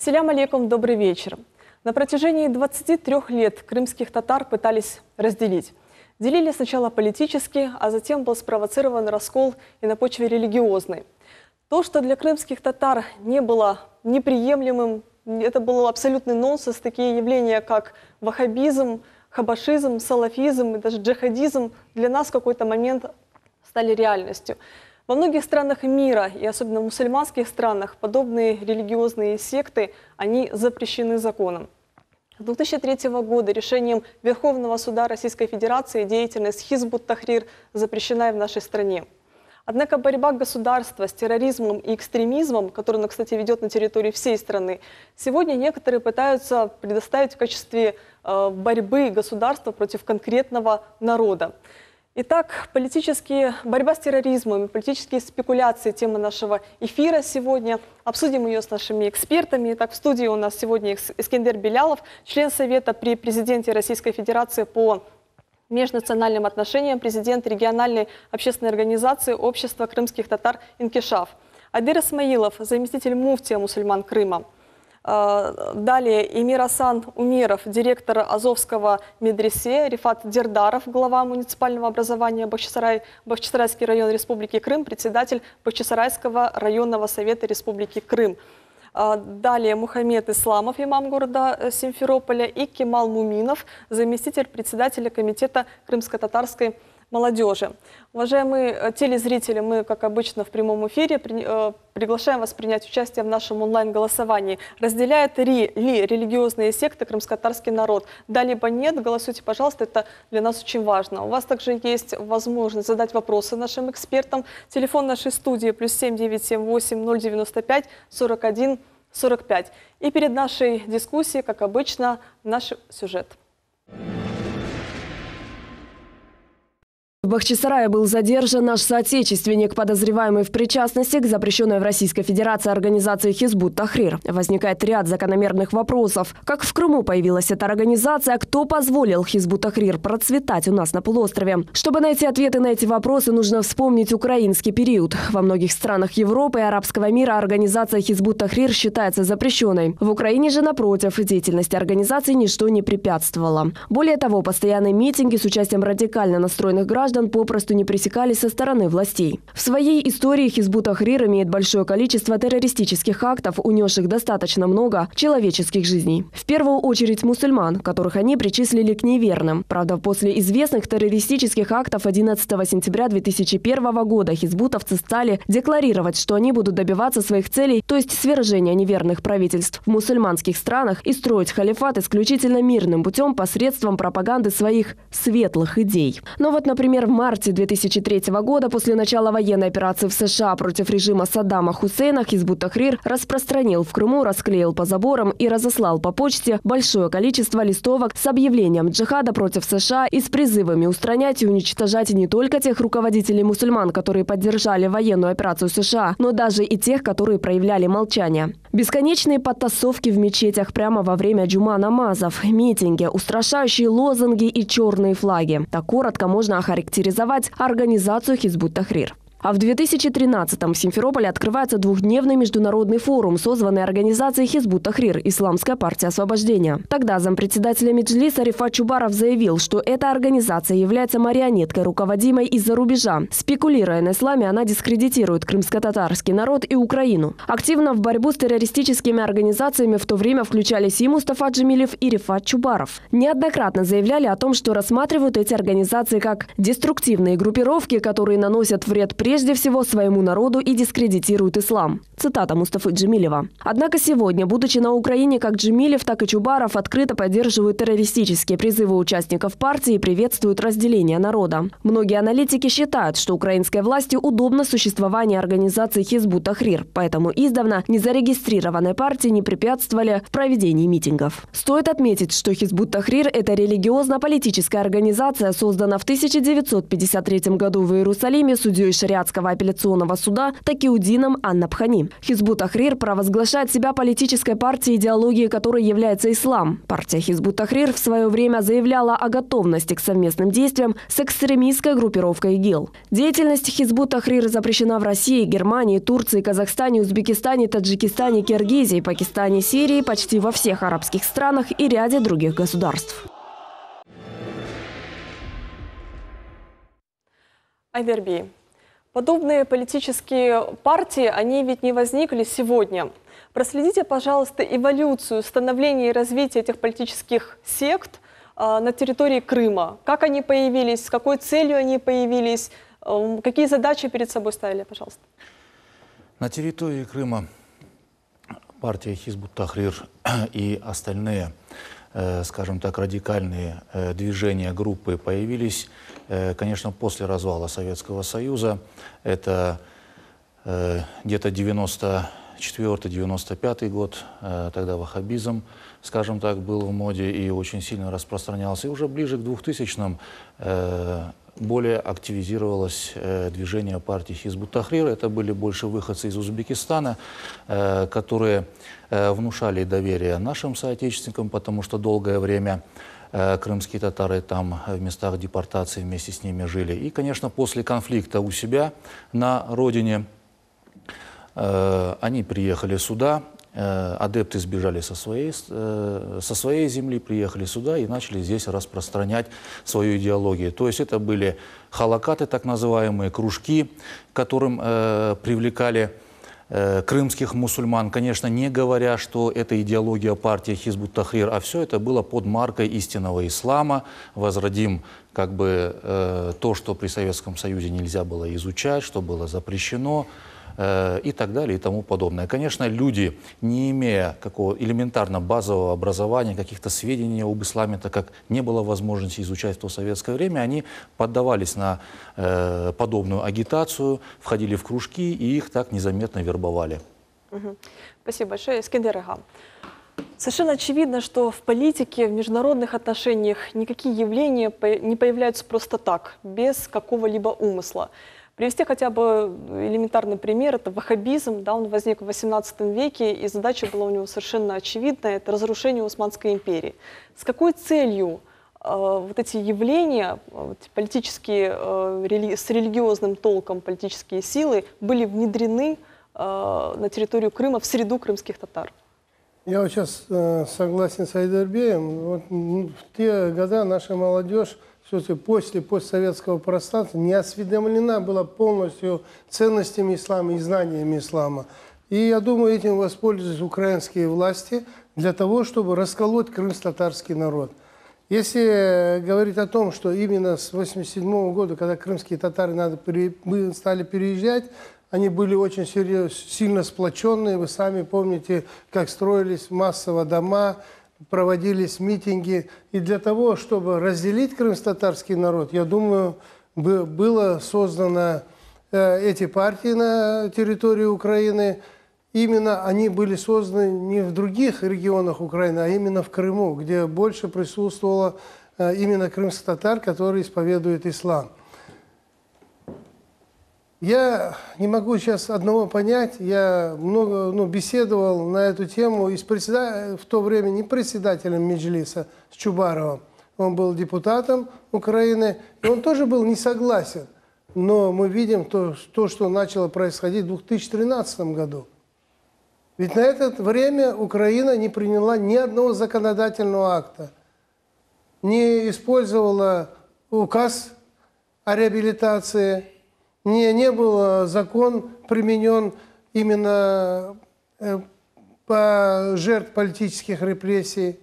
Ассаляму алейкум, добрый вечер. На протяжении 23 лет крымских татар пытались разделить. Делили сначала политически, а затем был спровоцирован раскол и на почве религиозной. То, что для крымских татар не было неприемлемым, это был абсолютный нонсенс. Такие явления, как ваххабизм, хабашизм, салафизм и даже джихадизм для нас в какой-то момент стали реальностью. Во многих странах мира, и особенно в мусульманских странах, подобные религиозные секты, они запрещены законом. С 2003 года решением Верховного суда Российской Федерации деятельность Хизб ут-Тахрир запрещена и в нашей стране. Однако борьба государства с терроризмом и экстремизмом, которую она, кстати, ведет на территории всей страны, сегодня некоторые пытаются предоставить в качестве борьбы государства против конкретного народа. Итак, борьба с терроризмом, политические спекуляции – тема нашего эфира сегодня. Обсудим ее с нашими экспертами. Итак, в студии у нас сегодня Искендер Белялов, член Совета при президенте Российской Федерации по межнациональным отношениям, президент региональной общественной организации Общества крымских татар «Инкишаф». Адир Исмаилов, заместитель муфтия мусульман Крыма. Далее Эмир Асан Умеров, директор Азовского медресе, Рифат Дердаров, глава муниципального образования Бахчисарайский район Республики Крым, председатель Бахчисарайского районного совета Республики Крым. Далее Мухаммед Исламов, имам города Симферополя, и Кемал Муминов, заместитель председателя комитета крымско-татарской молодежи. Уважаемые телезрители, мы, как обычно, в прямом эфире приглашаем вас принять участие в нашем онлайн-голосовании. Разделяет ли религиозные секты крымско-татарский народ? Да, либо нет, голосуйте, пожалуйста, это для нас очень важно. У вас также есть возможность задать вопросы нашим экспертам. Телефон нашей студии +7 978 095 41 45. И перед нашей дискуссией, как обычно, наш сюжет. В Бахчисарае был задержан наш соотечественник, подозреваемый в причастности к запрещенной в Российской Федерации организации Хизб ут-Тахрир. Возникает ряд закономерных вопросов. Как в Крыму появилась эта организация, кто позволил Хизб ут-Тахрир процветать у нас на полуострове? Чтобы найти ответы на эти вопросы, нужно вспомнить украинский период. Во многих странах Европы и арабского мира организация Хизб ут-Тахрир считается запрещенной. В Украине же, напротив, деятельности организации ничто не препятствовало. Более того, постоянные митинги с участием радикально настроенных граждан попросту не пресекались со стороны властей. В своей истории Хизб ут-Тахрир имеет большое количество террористических актов, унесших достаточно много человеческих жизней. В первую очередь мусульман, которых они причислили к неверным. Правда, после известных террористических актов 11 сентября 2001 года хизбутовцы стали декларировать, что они будут добиваться своих целей, то есть свержения неверных правительств в мусульманских странах и строить халифат исключительно мирным путем посредством пропаганды своих светлых идей. Но вот, например, в марте 2003 года, после начала военной операции в США против режима Саддама Хусейна, Хизб ут-Тахрир распространил в Крыму, расклеил по заборам и разослал по почте большое количество листовок с объявлением джихада против США и с призывами устранять и уничтожать не только тех руководителей мусульман, которые поддержали военную операцию США, но даже и тех, которые проявляли молчание. Бесконечные потасовки в мечетях прямо во время джума намазов, митинги, устрашающие лозунги и черные флаги. Так коротко можно охарактеризовать организацию Хизб ут-Тахрир. А в 2013-м в Симферополе открывается двухдневный международный форум, созванный организацией Хизб ут-Тахрир «Исламская партия освобождения». Тогда зампредседателя Меджлиса Рифат Чубаров заявил, что эта организация является марионеткой, руководимой из-за рубежа. Спекулируя на исламе, она дискредитирует крымско-татарский народ и Украину. Активно в борьбу с террористическими организациями в то время включались и Мустафа Джемилев, и Рифат Чубаров. Неоднократно заявляли о том, что рассматривают эти организации как деструктивные группировки, которые наносят вред прежде всего своему народу и дискредитируют ислам. Цитата Мустафы Джемилева. Однако сегодня, будучи на Украине, как Джемилев, так и Чубаров открыто поддерживают террористические призывы участников партии и приветствуют разделение народа. Многие аналитики считают, что украинской власти удобно существование организации Хизб ут-Тахрир, поэтому издавна незарегистрированной партии не препятствовали в проведении митингов. Стоит отметить, что Хизб ут-Тахрир – это религиозно-политическая организация, создана в 1953 году в Иерусалиме судьей шариата Шариатского апелляционного суда Такиудином Ан-Набхани. Хизбут Тахрир провозглашает себя политической партией, идеологией которой является ислам. Партия Хизбут Тахрир в свое время заявляла о готовности к совместным действиям с экстремистской группировкой ИГИЛ. Деятельность Хизбут Тахрир запрещена в России, Германии, Турции, Казахстане, Узбекистане, Таджикистане, Киргизии, Пакистане, Сирии, почти во всех арабских странах и ряде других государств. Айдарби. Подобные политические партии, они ведь не возникли сегодня. Проследите, пожалуйста, эволюцию, становление и развитие этих политических сект на территории Крыма. Как они появились, с какой целью они появились, какие задачи перед собой ставили, пожалуйста. На территории Крыма партия Хизбут Тахрир и остальные, скажем так, радикальные движения, группы появились, конечно, после развала Советского Союза. Это где-то 94-95 год, тогда ваххабизм, скажем так, был в моде и очень сильно распространялся. И уже ближе к 2000-м более активизировалось движение партии Хизбут Тахрир. Это были больше выходцы из Узбекистана, которые внушали доверие нашим соотечественникам, потому что долгое время крымские татары там в местах депортации вместе с ними жили. И, конечно, после конфликта у себя на родине они приехали сюда, адепты сбежали со своей земли, приехали сюда и начали здесь распространять свою идеологию. То есть это были халакаты, так называемые, кружки, которым привлекали крымских мусульман, конечно, не говоря, что это идеология партии Хизбут Тахрир, а все это было под маркой истинного ислама. Возродим как бы то, что при Советском Союзе нельзя было изучать, что было запрещено, и так далее и тому подобное. Конечно, люди, не имея какого элементарно базового образования, каких-то сведений об исламе, так как не было возможности изучать в то советское время, они поддавались на подобную агитацию, входили в кружки и их так незаметно вербовали. Спасибо большое. Искандер Ага. Совершенно очевидно, что в политике, в международных отношениях никакие явления не появляются просто так, без какого-либо умысла. Привести хотя бы элементарный пример, это ваххабизм, да, он возник в XVIII веке, и задача была у него совершенно очевидная, это разрушение Османской империи. С какой целью вот эти явления, политические, с религиозным толком политические силы были внедрены на территорию Крыма, в среду крымских татар? Я вот сейчас согласен с Айдарбеем. Вот в те годы наша молодежь после постсоветского пространства не осведомлена была полностью ценностями ислама и знаниями ислама. И я думаю, этим воспользуются украинские власти для того, чтобы расколоть крымско-татарский народ. Если говорить о том, что именно с 1987 года, когда крымские татары мы стали переезжать, они были очень сильно сплоченные. Вы сами помните, как строились массово дома, проводились митинги. И для того, чтобы разделить крымско-татарский народ, я думаю, было создано эти партии на территории Украины. Именно они были созданы не в других регионах Украины, а именно в Крыму, где больше присутствовало именно крымских татар, которые исповедуют ислам. Я не могу сейчас одного понять. Я много беседовал на эту тему и в то время не председателем Меджлиса, с Чубаровым. Он был депутатом Украины, и он тоже был не согласен. Но мы видим то, что начало происходить в 2013 году. Ведь на это время Украина не приняла ни одного законодательного акта, не использовала указ о реабилитации, не был закон применен именно по жертв политических репрессий.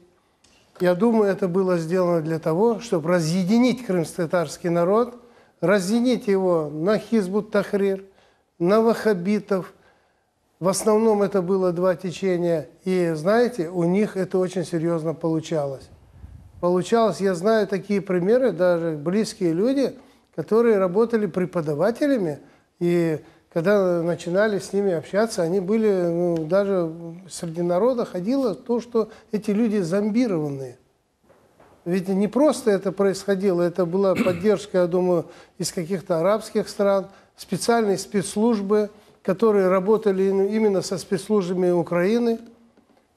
Я думаю, это было сделано для того, чтобы разъединить крымско-татарский народ, разъединить его на Хизбут Тахрир, на ваххабитов. В основном это было два течения. И знаете, у них это очень серьезно получалось. Я знаю такие примеры, даже близкие люди, которые работали преподавателями, и когда начинали с ними общаться, они были, даже среди народа ходило то, что эти люди зомбированные. Ведь не просто это происходило, это была поддержка, я думаю, из каких-то арабских стран, специальные спецслужбы, которые работали именно со спецслужбами Украины.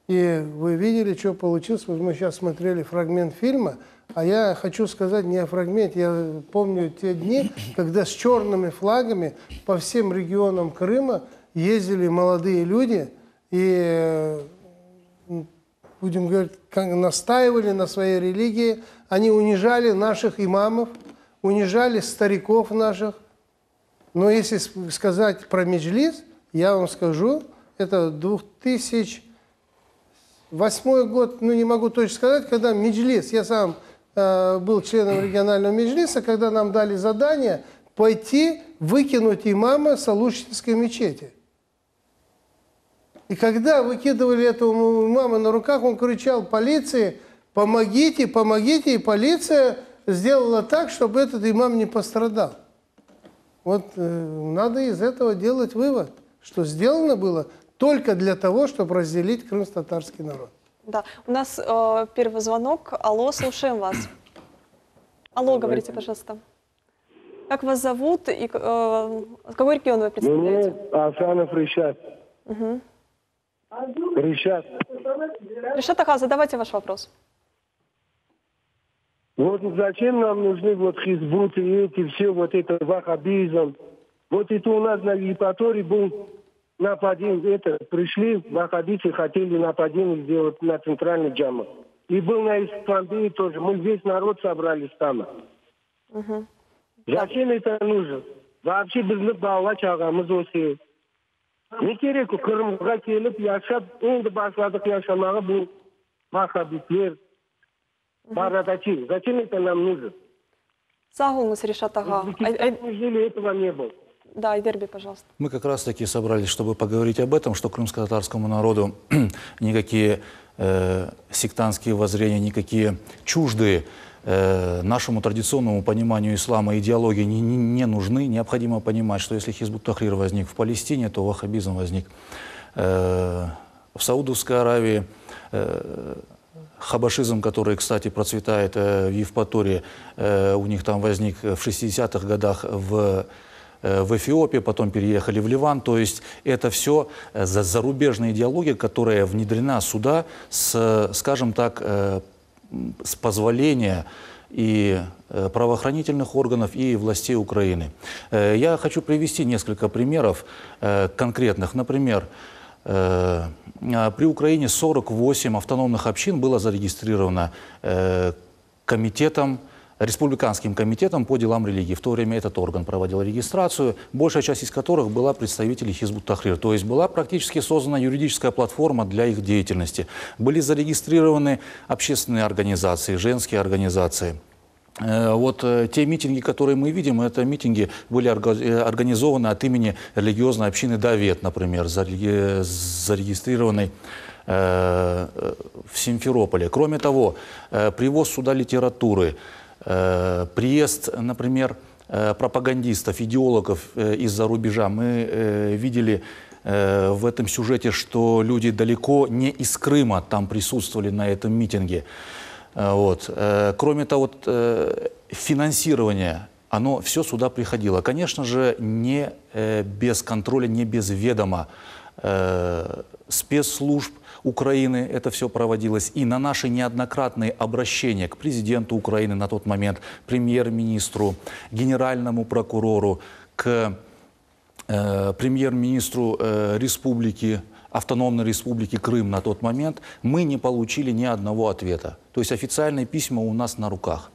И вы видели, что получилось. Вот мы сейчас смотрели фрагмент фильма, а я хочу сказать не о фрагменте. Я помню те дни, когда с черными флагами по всем регионам Крыма ездили молодые люди и, будем говорить, настаивали на своей религии. Они унижали наших имамов, унижали стариков наших. Но если сказать про Меджлис, я вам скажу, это 2008 год, ну не могу точно сказать, когда Меджлис, я сам был членом регионального Меджлиса, когда нам дали задание пойти выкинуть имама с Алушинской мечети. И когда выкидывали этого имама на руках, он кричал полиции: помогите, помогите, и полиция сделала так, чтобы этот имам не пострадал. Вот надо из этого делать вывод, что сделано было только для того, чтобы разделить крымско-татарский народ. Да, у нас первый звонок. Алло, слушаем вас. Алло, говорите, пожалуйста. Как вас зовут и какой регион вы представляете? Асанов Ришат. Угу. Ришат. Ришат Аха, задавайте ваш вопрос. Вот зачем нам нужны вот хизбут и эти все, вот это ваххабизм. Вот это у нас на Евпатории был нападение, это пришли ваххабиты, хотели нападение сделать на центральный джама. И был на Искандии тоже, мы весь народ собрались там. Угу. Зачем это нужно? Вообще bizning balla chaqamiz o'sha. Ne kerak u Qrimga kelib yashab, endi boshladik yashamaga bu vahhabitlar. Барадачи. Зачем это нам нужно? Сагулмус, Ришат Ага. Этого не было. Да, Айдерби, пожалуйста. Мы как раз таки собрались, чтобы поговорить об этом, что крымско-татарскому народу никакие сектантские воззрения, никакие чуждые нашему традиционному пониманию ислама идеологии не нужны. Необходимо понимать, что если Хизбут Тахрир возник в Палестине, то ваххабизм возник в Саудовской Аравии. Хабашизм, который, кстати, процветает в Евпатории, у них там возник в 60-х годах в Эфиопии, потом переехали в Ливан. То есть это все зарубежная идеология, которая внедрена сюда с, скажем так, с позволения и правоохранительных органов, и властей Украины. Я хочу привести несколько примеров конкретных. Например, при Украине 48 автономных общин было зарегистрировано республиканским комитетом по делам религии. В то время этот орган проводил регистрацию, большая часть из которых была представителей Хизбут Тахрир. То есть была практически создана юридическая платформа для их деятельности. Были зарегистрированы общественные организации, женские организации. Вот те митинги, которые мы видим, это митинги были организованы от имени религиозной общины Давет, например, зарегистрированной в Симферополе. Кроме того, привоз сюда литературы, приезд, например, пропагандистов, идеологов из-за рубежа. Мы видели в этом сюжете, что люди далеко не из Крыма там присутствовали на этом митинге. Вот. Кроме того, финансирование, оно все сюда приходило. Конечно же, не без контроля, не без ведома спецслужб Украины это все проводилось. И на наши неоднократные обращения к президенту Украины на тот момент, премьер-министру, генеральному прокурору, к премьер-министру республики, Автономной Республики Крым на тот момент, мы не получили ни одного ответа. То есть официальные письма у нас на руках.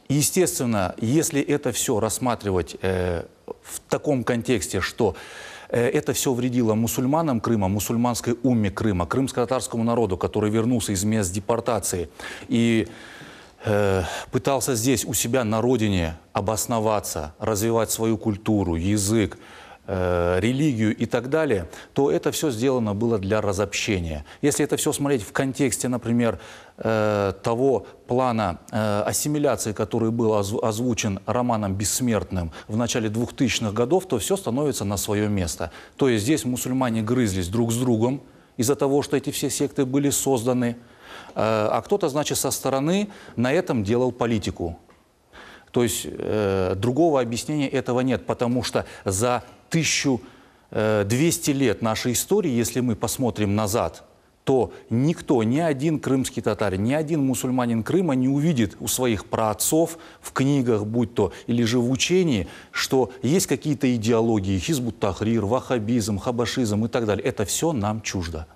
Естественно, если это все рассматривать в таком контексте, что это все вредило мусульманам Крыма, мусульманской умме Крыма, крымско-татарскому народу, который вернулся из мест депортации и пытался здесь у себя на родине обосноваться, развивать свою культуру, язык, религию и так далее, то это все сделано было для разобщения. Если это все смотреть в контексте, например, того плана ассимиляции, который был озвучен Романом Бессмертным в начале 2000-х годов, то все становится на свое место. То есть здесь мусульмане грызлись друг с другом из-за того, что эти все секты были созданы, а кто-то, значит, со стороны на этом делал политику. То есть другого объяснения этого нет, потому что за 1200 лет нашей истории, если мы посмотрим назад, то никто, ни один крымский татарин, ни один мусульманин Крыма не увидит у своих праотцов в книгах, будь то, или же в учении, что есть какие-то идеологии, хизбут-тахрир, ваххабизм, хабашизм и так далее. Это все нам чуждо.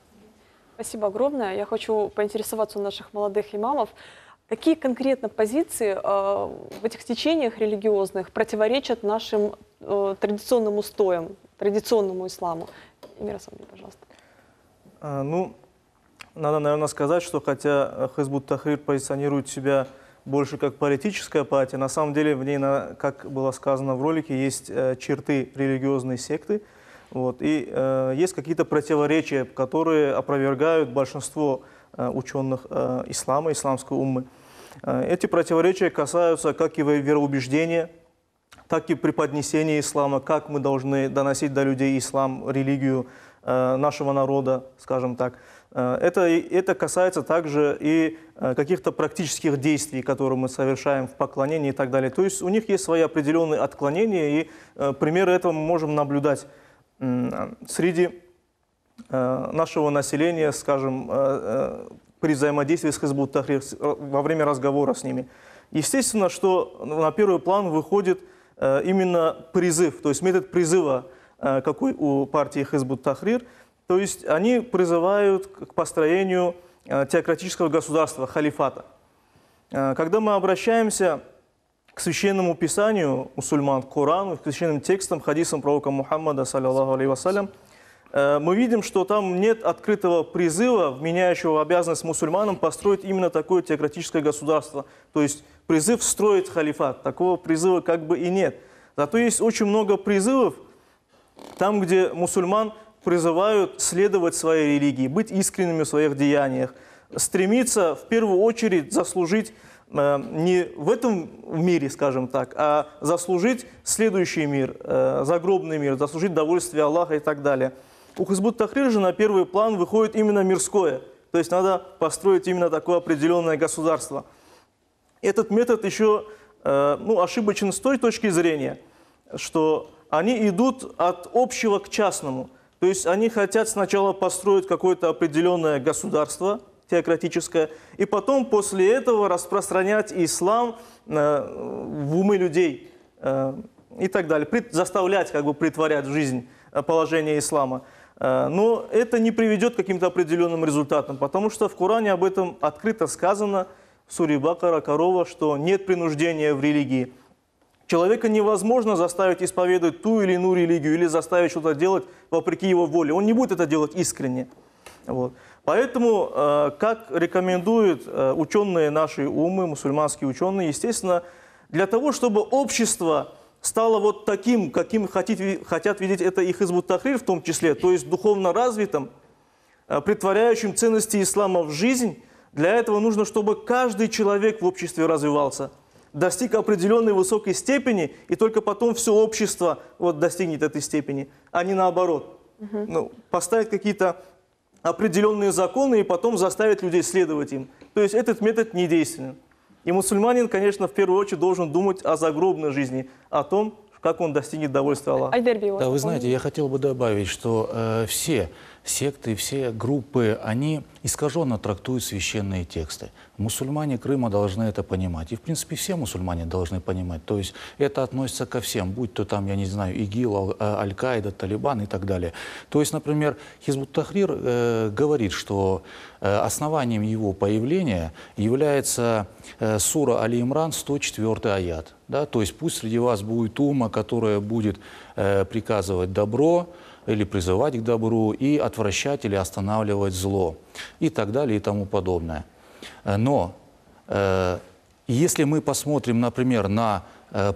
Спасибо огромное. Я хочу поинтересоваться у наших молодых имамов. Какие конкретно позиции в этих течениях религиозных противоречат нашим традиционным устоям, традиционному исламу? Эмир Асанбек, пожалуйста. Ну, надо, наверное, сказать, что хотя Хизбут-Тахрир позиционирует себя больше как политическая партия, на самом деле в ней, как было сказано в ролике, есть черты религиозной секты. Вот, и есть какие-то противоречия, которые опровергают большинство ученых ислама, исламской уммы. Эти противоречия касаются как и вероубеждения, так и преподнесения ислама, как мы должны доносить до людей ислам, религию нашего народа, скажем так. Это касается также и каких-то практических действий, которые мы совершаем в поклонении и так далее. То есть у них есть свои определенные отклонения, и примеры этого мы можем наблюдать среди нашего населения, скажем, при взаимодействии с Хизбут-Тахрир, во время разговора с ними. Естественно, что на первый план выходит именно призыв, то есть метод призыва, какой у партии Хизбут-Тахрир. То есть они призывают к построению теократического государства, халифата. Когда мы обращаемся к священному писанию мусульман, к Корану, к священным текстам, хадисам пророка Мухаммада, саллаллаху алейхи вассалям, мы видим, что там нет открытого призыва, вменяющего обязанность мусульманам построить именно такое теократическое государство. То есть призыв строить халифат. Такого призыва как бы и нет. Зато есть очень много призывов там, где мусульман призывают следовать своей религии, быть искренними в своих деяниях, стремиться в первую очередь заслужить не в этом мире, скажем так, а заслужить следующий мир, загробный мир, заслужить довольствие Аллаха и так далее. У Хизбут-Тахрир же на первый план выходит именно мирское, то есть надо построить именно такое определенное государство. Этот метод еще ошибочен с той точки зрения, что они идут от общего к частному. То есть они хотят сначала построить какое-то определенное государство теократическое, и потом после этого распространять ислам в умы людей и так далее, заставлять как бы притворять в жизнь положение ислама. Но это не приведет к каким-то определенным результатам, потому что в Коране об этом открыто сказано, в суре Бакара, Корова, что нет принуждения в религии. Человека невозможно заставить исповедовать ту или иную религию или заставить что-то делать вопреки его воле. Он не будет это делать искренне. Вот. Поэтому, как рекомендуют ученые нашей уммы, мусульманские ученые, естественно, для того, чтобы общество стало вот таким, каким хотят видеть это и Хизбут-Тахрир в том числе, то есть духовно развитым, претворяющим ценности ислама в жизнь, для этого нужно, чтобы каждый человек в обществе развивался, достиг определенной высокой степени, и только потом все общество достигнет этой степени, а не наоборот. Поставить какие-то определенные законы и потом заставить людей следовать им. То есть этот метод не действенен. И мусульманин, конечно, в первую очередь должен думать о загробной жизни, о том, как он достигнет довольствия Аллаха. Да, вы знаете, я хотел бы добавить, что все секты, все группы, они искаженно трактуют священные тексты. Мусульмане Крыма должны это понимать. И, в принципе, все мусульмане должны понимать. То есть это относится ко всем, будь то там, я не знаю, ИГИЛ, Аль-Каида, Талибан и так далее. То есть, например, Хизбут-Тахрир говорит, что основанием его появления является сура Али-Имран, 104 аят. Да? То есть пусть среди вас будет умма, которая будет приказывать добро, или призывать к добру, и отвращать или останавливать зло, и так далее, и тому подобное. Но если мы посмотрим, например, на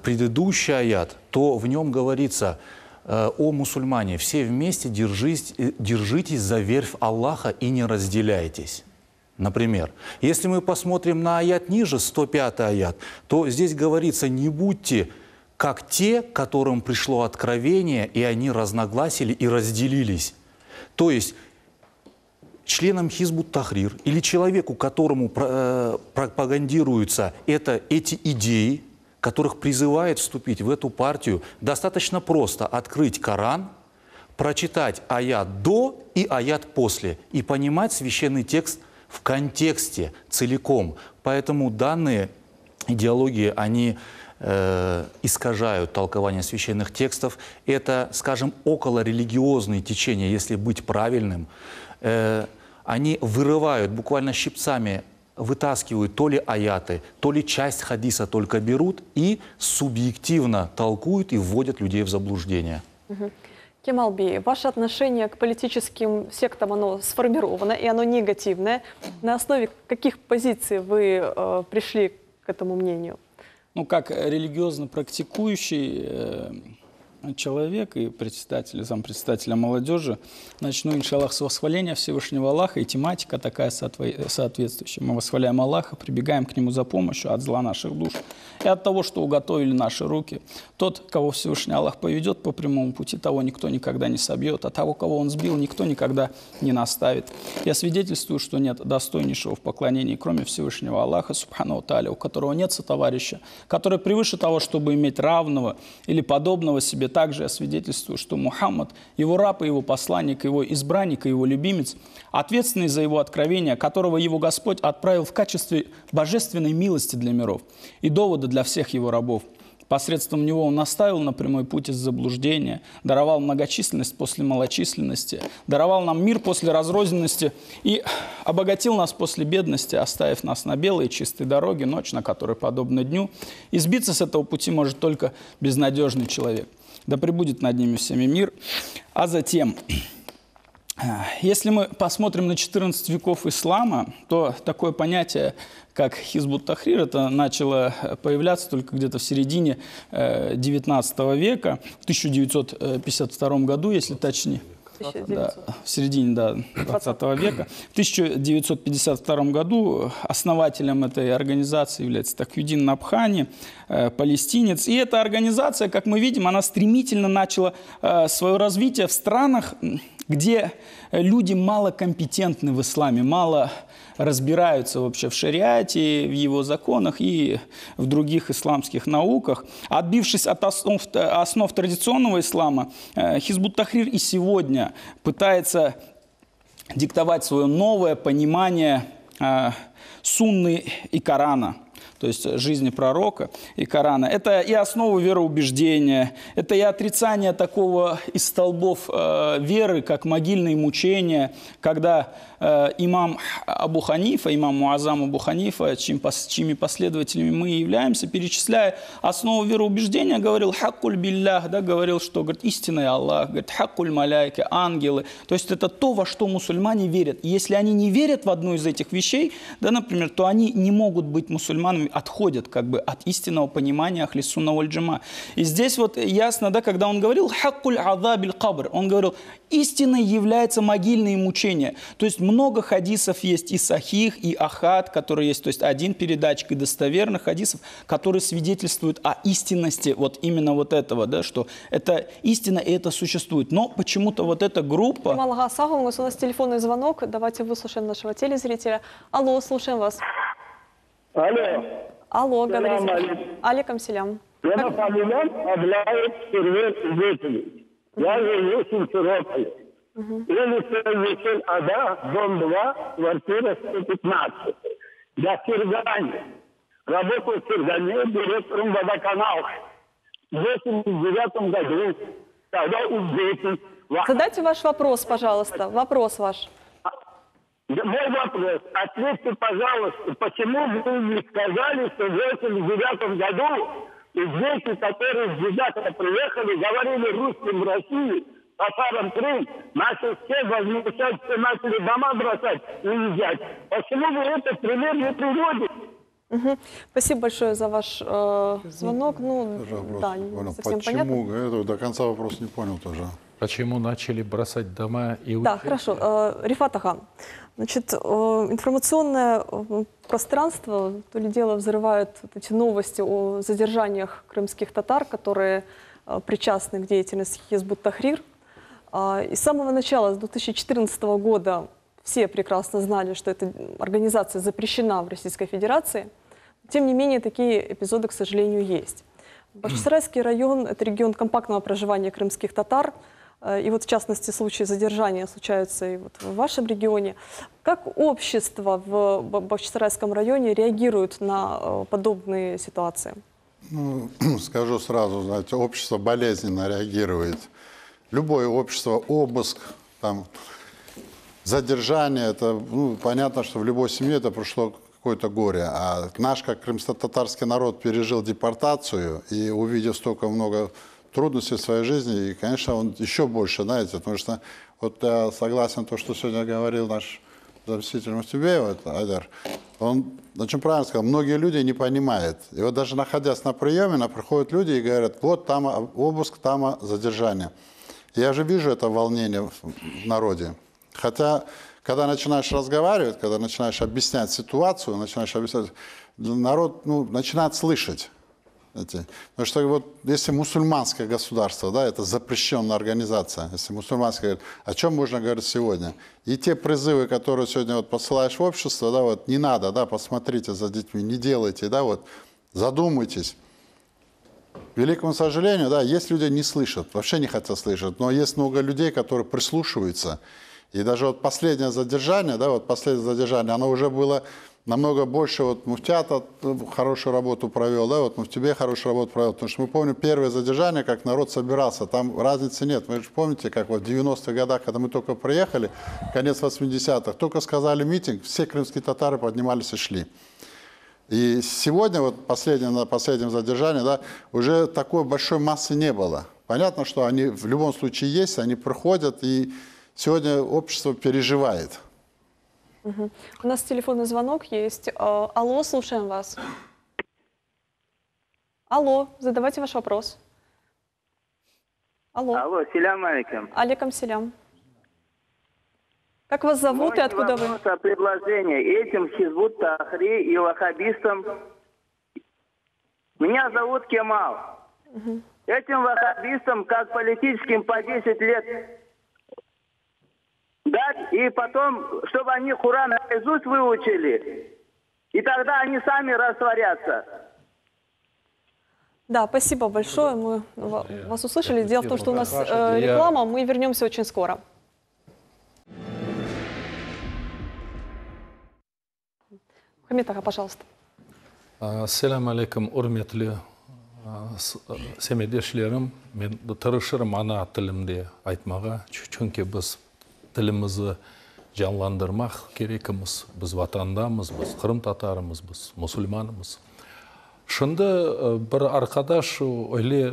предыдущий аят, то в нем говорится: «О мусульмане, все вместе держитесь за верфь Аллаха и не разделяйтесь». Например, если мы посмотрим на аят ниже, 105 аят, то здесь говорится: «Не будьте как те, которым пришло откровение, и они разногласили и разделились». То есть членам Хизбут-Тахрир или человеку, которому пропагандируются эти идеи, которых призывает вступить в эту партию, достаточно просто открыть Коран, прочитать аят до и аят после и понимать священный текст в контексте целиком. Поэтому данные идеологии, они искажают толкование священных текстов. Это, скажем, околорелигиозные течения, если быть правильным. Они вырывают, буквально щипцами вытаскивают то ли аяты, то ли часть хадиса только берут и субъективно толкуют и вводят людей в заблуждение. Кемал Бей, ваше отношение к политическим сектам, оно сформировано и оно негативное. На основе каких позиций вы пришли к этому мнению? Ну, как религиозно практикующий человек и председатель, зампредседателя молодежи, начну, иншаллах, с восхваления Всевышнего Аллаха, и тематика такая соответствующая. Мы восхваляем Аллаха, прибегаем к Нему за помощью от зла наших душ и от того, что уготовили наши руки. Тот, кого Всевышний Аллах поведет по прямому пути, того никто никогда не собьет, а того, кого Он сбил, никто никогда не наставит. Я свидетельствую, что нет достойнейшего в поклонении, кроме Всевышнего Аллаха, субхану тааля, у которого нет сотоварища, который превыше того, чтобы иметь равного или подобного себе. Также я свидетельствую, что Мухаммад, его раб и его посланник, его избранник и его любимец, ответственный за его откровение, которого его Господь отправил в качестве божественной милости для миров и довода для всех его рабов. Посредством него он наставил на прямой путь из заблуждения, даровал многочисленность после малочисленности, даровал нам мир после разрозненности и обогатил нас после бедности, оставив нас на белой и чистой дороге, ночь, на которой подобно дню. И сбиться с этого пути может только безнадежный человек. Да пребудет над ними всеми мир. А затем, если мы посмотрим на 14 веков ислама, то такое понятие, как Хизбут Тахрир, это начало появляться только где-то в середине 19 века, в 1952 году, если точнее. Да, в середине 20 века. В 1952 году основателем этой организации является Такьюдин Набхани, палестинец. И эта организация, как мы видим, она стремительно начала свое развитие в странах, где люди мало компетентны в исламе, мало разбираются вообще в шариате, в его законах и в других исламских науках. Отбившись от основ традиционного ислама, Хизбут Тахрир и сегодня пытается диктовать свое новое понимание сунны и Корана, то есть жизни пророка и Корана. Это и основа вероубеждения, это и отрицание такого из столбов веры, как могильные мучения, когда имам Абу Ханифа, имам Муаззам Абу Ханифа, чьими последователями мы являемся, перечисляя основу вероубеждения, говорил «хаккуль биллях», да, говорил, что говорит, истинный Аллах, говорит, «хаккуль маляйки», ангелы. То есть это то, во что мусульмане верят. И если они не верят в одну из этих вещей, да, например, то они не могут быть мусульманами, отходят как бы от истинного понимания ахли сунна валь джама. И здесь вот ясно, да, когда он говорил «хаккуль азабиль кабр», он говорил, истиной является могильные мучения. То есть много хадисов есть и сахих, и ахад, которые есть, то есть один передатчик, и достоверных хадисов, которые свидетельствуют о истинности вот именно вот этого, да, что это истина и это существует. Но почему-то вот эта группа... Кемал Гасахов, у нас телефонный звонок, давайте выслушаем нашего телезрителя. Алло, слушаем вас. Алло. Алло, говорите. Алейкум селям. Я на фамилиям Абляев Сергей Светович. Я живу в Симферополе. Улица Весель-Ада, дом 2, квартира 115. Я в Киргане. Работаю в Киргане директором водоканала. В 1989 году, когда известен... Задайте ваш вопрос, пожалуйста. Вопрос ваш. Мой вопрос. Ответьте, пожалуйста, почему вы не сказали, что в 1989 году известные, которые с Джидака приехали, говорили русским в России, татарам Крым, начали все возмущать, все начали дома бросать и уезжать. Почему вы этот пример не приводите? Спасибо большое за ваш звонок. Ну, да, не совсем почему? понятно. Это до конца вопрос не понял тоже. Почему начали бросать дома и уезжать? Да, хорошо. Рифат Ахан, значит, информационное пространство то ли дело взрывают вот эти новости о задержаниях крымских татар, которые причастны к деятельности Хизбут Тахрир. И с самого начала, с 2014 года, все прекрасно знали, что эта организация запрещена в Российской Федерации. Тем не менее, такие эпизоды, к сожалению, есть. Бахчисарайский район – это регион компактного проживания крымских татар. И вот, в частности, случаи задержания случаются и вот в вашем регионе. Как общество в Бахчисарайском районе реагирует на подобные ситуации? Ну, скажу сразу, знаете, общество болезненно реагирует. Любое общество, обыск, там, задержание, это понятно, что в любой семье это прошло какое-то горе. А наш, как крымско-татарский народ, пережил депортацию и увидев столько много трудностей в своей жизни, и, конечно, он еще больше, знаете, потому что вот я согласен с то, что сегодня говорил наш заместитель Мустюбеева, Айдар, он очень правильно сказал, многие люди не понимают. И вот даже находясь на приеме, приходят люди и говорят, вот там обыск, там задержание. Я же вижу это волнение в народе. Хотя, когда начинаешь разговаривать, когда начинаешь объяснять ситуацию, народ начинает слышать. Потому что вот если мусульманское государство, да, это запрещенная организация, если мусульманское, о чем можно говорить сегодня? И те призывы, которые сегодня вот посылаешь в общество, да, вот не надо, да, посмотрите за детьми, не делайте, да, вот задумайтесь. К великому сожалению, да, есть люди, не слышат, вообще не хотят слышать, но есть много людей, которые прислушиваются. И даже вот последнее задержание, да, вот последнее задержание, оно уже было намного больше, вот Муфтият хорошую работу провел, да, вот Муфтибей хорошую работу провел, потому что мы помним первое задержание, как народ собирался, там разницы нет. Вы же помните, как вот в 90-х годах, когда мы только приехали, конец 80-х, только сказали митинг, все крымские татары поднимались и шли. И сегодня, вот на последнем задержании, да, уже такой большой массы не было. Понятно, что они в любом случае есть, они проходят, и сегодня общество переживает. Угу. У нас телефонный звонок есть. Алло, слушаем вас. Алло, задавайте ваш вопрос. Алло. Алло, селям алейкум. Алейкум селям. Как вас зовут и откуда вы? Предложение этим Хизбут Тахрир и ваххабистам. Меня зовут Кемал. Угу. Этим ваххабистам, как политическим, по 10 лет дать, и потом, чтобы они Коран наизусть выучили, и тогда они сами растворятся. Да, спасибо большое, мы вас услышали. Дело в том, что у нас реклама, мы вернемся очень скоро. Хамид Ага, пожалуйста. Ассаламу алейкум, урметли семедешлерим. Мен тырышырым ана тілімде айтмаға, чүнки біз тілімізді жанландырмақ керекіміз. Біз ватандамыз, біз Қырым татарымыз, біз мұсылманымыз. Шынды бір арқадаш öyle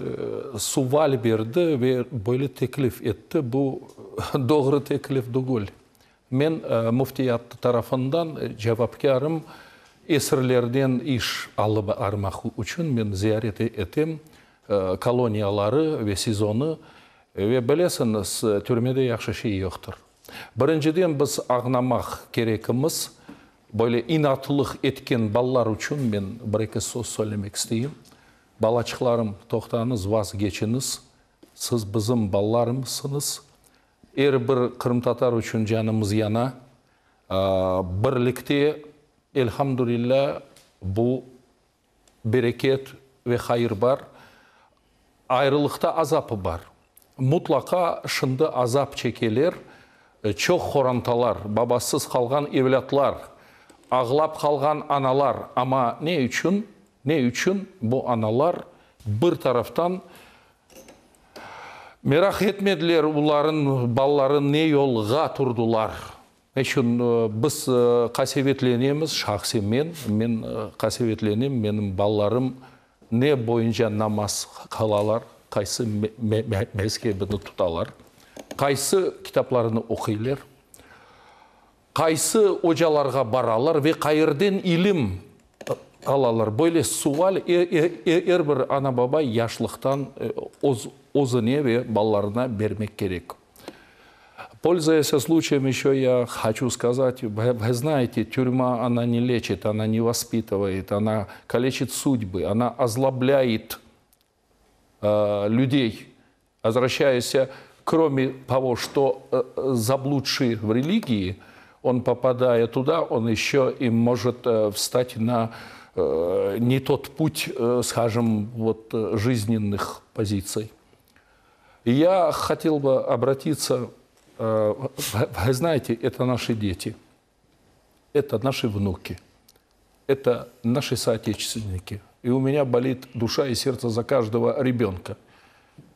suval berdi ve böyle teklif etti. Bu doğru teklif değil. Men muftiyat tarafından cevapkarım. Esirlerden iş alıp armaq üçün men ziyaret ettim koloniyaları ve sezonu ve bilesiniz türmede yaxşı şey yoktur. Birinciden biz ağnamaq gerekimiz. Böyle inatlıq etken ballar üçün men bir-iki söz söylemek isteyim. Balaçıklarım, toxtanız, vazgeçiniz. Siz bizim ballarımsınız. Bir Kırım Tatar üçün canımız yana. Birlikte elhamdülillah bu bereket ve hayır var. Ayrılıkta azapı var. Mutlaka şimdi azap çekeler. Çok horantalar, babasız kalgan evlatlar, ağlap kalgan analar. Ama ne için? Ne için bu analar bir taraftan merak etmediler onların balların ne yolga turdular. Üçün biz kasevetlenemiz, şahsi men kasevetlenim, benim ballarım ne boyunca namaz kılalar, kaysı mezhebini tutalar, kaysı kitaplarını okuylar, kaysı hocalarga baralar ve kayırden ilim alalar. Böyle sual her bir ana baba yaşlıktan özüne ve ballarına vermek gerek. Пользуясь случаем, еще я хочу сказать, вы знаете, тюрьма, она не лечит, она не воспитывает, она калечит судьбы, она озлобляет людей. Возвращаясь, кроме того, что заблудший в религии, он, попадая туда, он еще и может встать на не тот путь, скажем, вот, жизненных позиций. И я хотел бы обратиться, вы знаете, это наши дети, это наши внуки, это наши соотечественники. И у меня болит душа и сердце за каждого ребенка.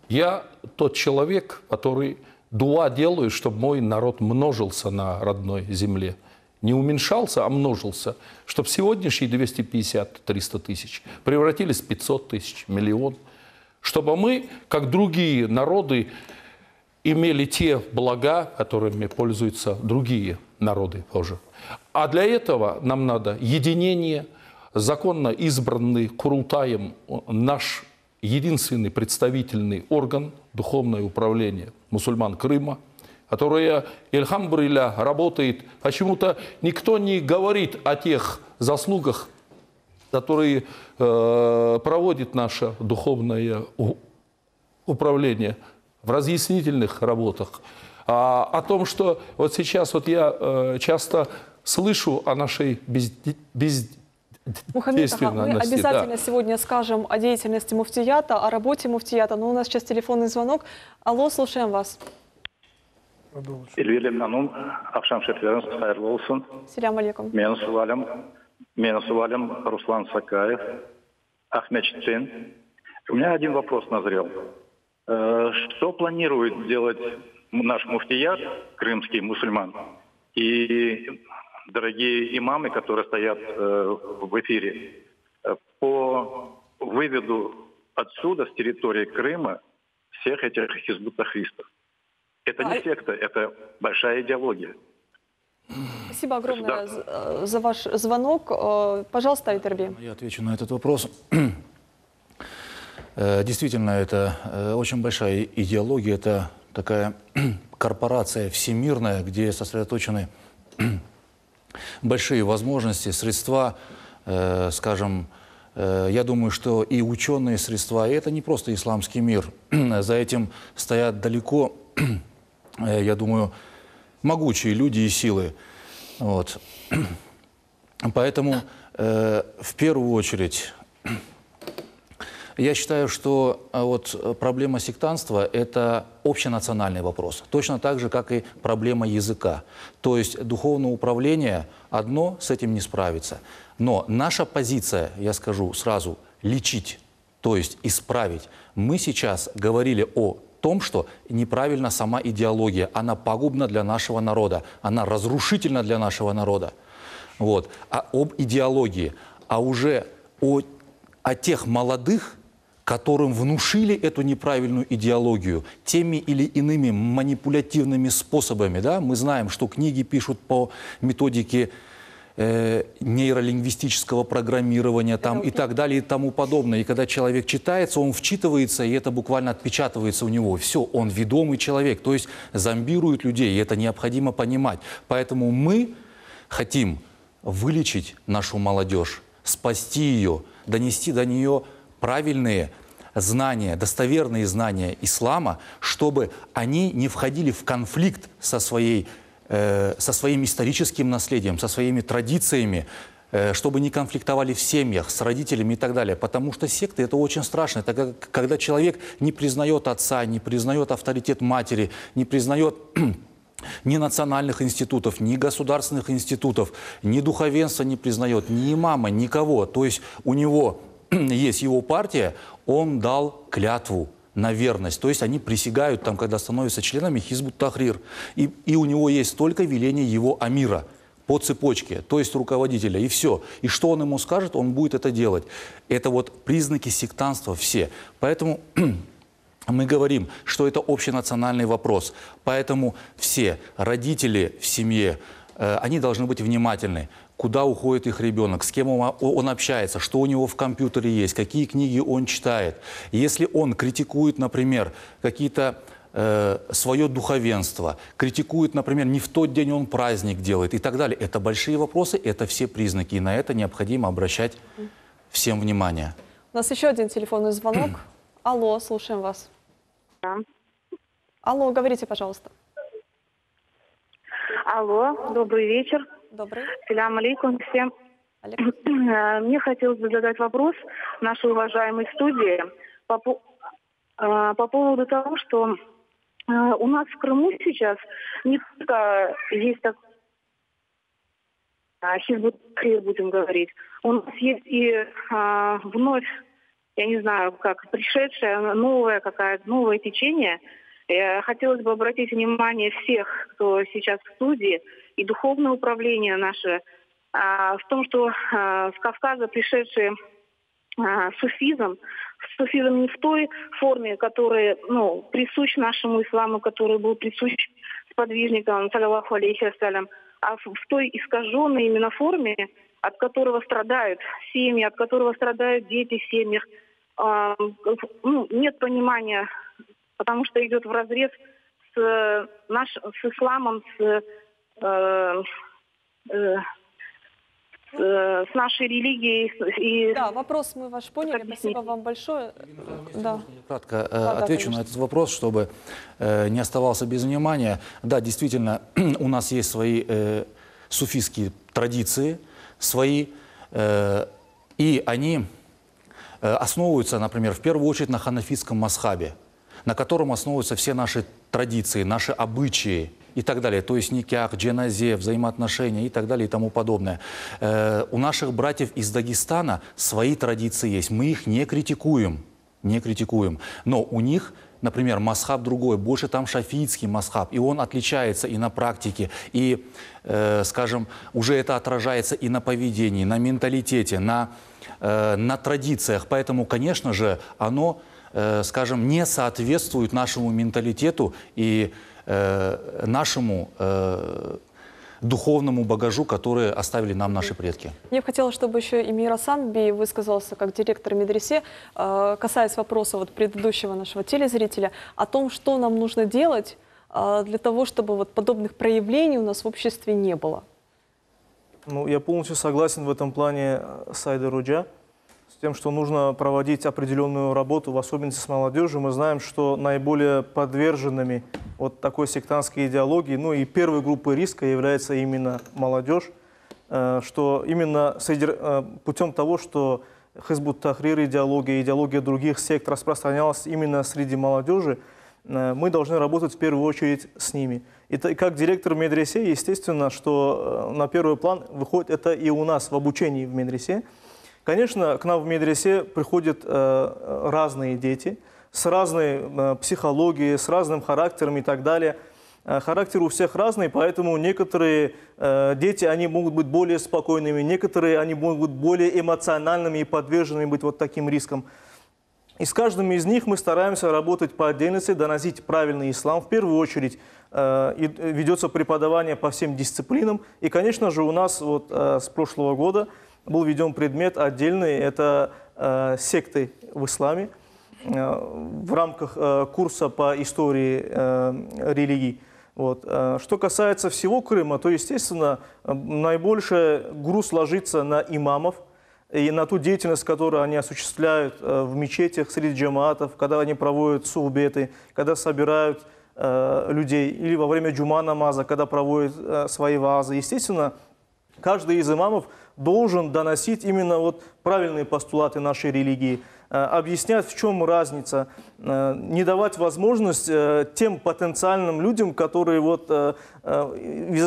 Я тот человек, который дуа делаю, чтобы мой народ множился на родной земле. Не уменьшался, а множился. Чтобы сегодняшние 250-300 тысяч превратились в 500 тысяч, миллион. Чтобы мы, как другие народы, имели те блага, которыми пользуются другие народы тоже. А для этого нам надо единение, законно избранный Курултаем наш единственный представительный орган, духовное управление мусульман Крыма, которое, эльхамдулилля, работает. Почему-то никто не говорит о тех заслугах, которые проводит наше духовное управление в разъяснительных работах. О том, что вот сейчас вот я часто слышу о нашей Мухаммед Ага, мы обязательно сегодня скажем о деятельности муфтията, о работе муфтията, но у нас сейчас телефонный звонок. Алло, слушаем вас. Elvira Hanım, akşam şerifleriniz hayırlı olsun. Selam aleyküm. Меня suvalim Руслан Сакаев, Ахмедчтин. У меня один вопрос назрел. Что планирует делать наш муфтият, крымский мусульман, и дорогие имамы, которые стоят в эфире, по выводу отсюда, с территории Крыма, всех этих хизбут-тахристов? Это не секта, это большая идеология. Спасибо огромное за ваш звонок. Пожалуйста, Айтерби. Я отвечу на этот вопрос. Действительно, это очень большая идеология, это такая корпорация всемирная, где сосредоточены большие возможности, средства, скажем, я думаю, что и ученые средства, и это не просто исламский мир. За этим стоят далеко, я думаю, могучие люди и силы. Вот. Поэтому в первую очередь я считаю, что вот проблема сектантства – это общенациональный вопрос. Точно так же, как и проблема языка. То есть духовное управление одно с этим не справится. Но наша позиция, я скажу сразу, лечить, то есть исправить. Мы сейчас говорили о том, что неправильна сама идеология. Она пагубна для нашего народа. Она разрушительна для нашего народа. Вот. А об идеологии. А уже о тех молодых, которым внушили эту неправильную идеологию теми или иными манипулятивными способами. Да? Мы знаем, что книги пишут по методике нейролингвистического программирования там, и так далее и тому подобное. И когда человек читается, он вчитывается, и это буквально отпечатывается у него. Все, он ведомый человек, то есть зомбирует людей, и это необходимо понимать. Поэтому мы хотим вылечить нашу молодежь, спасти ее, донести до нее правильные знания, достоверные знания ислама, чтобы они не входили в конфликт со своим историческим наследием, со своими традициями, чтобы не конфликтовали в семьях, с родителями и так далее. Потому что секты – это очень страшно. Это когда человек не признает отца, не признает авторитет матери, не признает ни национальных институтов, ни государственных институтов, ни духовенства не признает, ни имама, никого. То есть у него есть его партия, он дал клятву на верность. То есть они присягают, там, когда становятся членами Хизбут-Тахрир. И у него есть только веление его амира по цепочке, то есть руководителя, и все. И что он ему скажет, он будет это делать. Это вот признаки сектантства все. Поэтому мы говорим, что это общенациональный вопрос. Поэтому все родители в семье, они должны быть внимательны. Куда уходит их ребенок, с кем он общается, что у него в компьютере есть, какие книги он читает. Если он критикует, например, какие-то свое духовенство, критикует, например, не в тот день он праздник делает и так далее, это большие вопросы, это все признаки, и на это необходимо обращать всем внимание. У нас еще один телефонный звонок. Алло, слушаем вас. Алло, говорите, пожалуйста. Алло, добрый вечер. Добрый. Салям алейкум всем. Олег? Мне хотелось бы задать вопрос нашей уважаемой студии по поводу того, что у нас в Крыму сейчас не только есть так, Хизбут Тахрир, будем говорить, у нас есть и вновь, я не знаю, как пришедшее новое течение. Хотелось бы обратить внимание всех, кто сейчас в студии, и духовное управление наше, в том, что с Кавказа пришедший суфизм не в той форме, которая присущ нашему исламу, который был присущ сподвижникам, саллаллаху алейхи вассалям, а в той искаженной именно форме, от которого страдают семьи, от которого страдают дети в семьях. Нет понимания, потому что идет вразрез с исламом, с нашей религией. Да, вопрос мы ваш поняли. Спасибо вам большое. Да. Кратко отвечу на этот вопрос, чтобы не оставался без внимания. Да, действительно, у нас есть свои суфистские традиции, свои, и они основываются, например, в первую очередь на ханафитском мазхабе, на котором основываются все наши традиции, наши обычаи и так далее. То есть никях, дженазе, взаимоотношения и так далее и тому подобное. У наших братьев из Дагестана свои традиции есть. Мы их не критикуем. Но у них, например, мазхаб другой, больше там шафиитский мазхаб, и он отличается и на практике, и, скажем, уже это отражается и на поведении, на менталитете, на традициях. Поэтому, конечно же, оно, скажем, не соответствует нашему менталитету и нашему духовному багажу, который оставили нам наши предки. Мне бы хотелось, чтобы еще и Мир Асан Бей высказался как директор медресе, касаясь вопроса предыдущего нашего телезрителя, о том, что нам нужно делать для того, чтобы подобных проявлений у нас в обществе не было. Я полностью согласен в этом плане с Айдар Руджа, с тем, что нужно проводить определенную работу, в особенности с молодежью. Мы знаем, что наиболее подверженными такой сектантской идеологии, и первой группой риска является именно молодежь, что именно путем того, что Хизбут Тахрир идеология других сект распространялась именно среди молодежи, мы должны работать в первую очередь с ними. И как директор медресе, естественно, что на первый план выходит это и у нас в обучении в медресе. Конечно, к нам в медресе приходят разные дети с разной психологией, с разным характером и так далее. Характер у всех разный, поэтому некоторые дети, они могут быть более спокойными, некоторые они могут быть более эмоциональными и подверженными быть таким рискам. И с каждым из них мы стараемся работать по отдельности, доносить правильный ислам. В первую очередь ведется преподавание по всем дисциплинам. И, конечно же, у нас с прошлого года был введен предмет отдельный, это секты в исламе, в рамках курса по истории религий. Что касается всего Крыма, то, естественно, наибольший груз ложится на имамов и на ту деятельность, которую они осуществляют в мечетях, среди джамаатов, когда они проводят сухбеты, когда собирают людей, или во время джума намаза, когда проводят свои ваазы. Естественно, каждый из имамов должен доносить именно правильные постулаты нашей религии, объяснять, в чем разница, не давать возможность тем потенциальным людям, которые в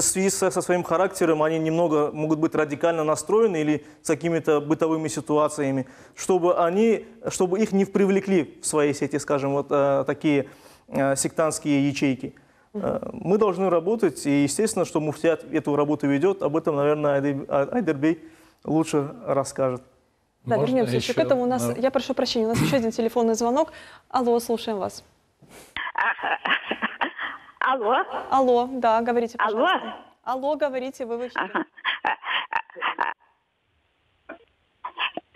связи со своим характером, они немного могут быть радикально настроены или с какими-то бытовыми ситуациями, чтобы их не привлекли в свои сети, скажем, такие сектантские ячейки. Мы должны работать, и естественно, что муфтият эту работу ведет. Об этом, наверное, Айдар Бей лучше расскажет. Да, вернемся еще к этому. Я прошу прощения, у нас еще один телефонный звонок. Алло, слушаем вас. Алло. Алло, да, говорите, пожалуйста. Алло, говорите, вы в эфире.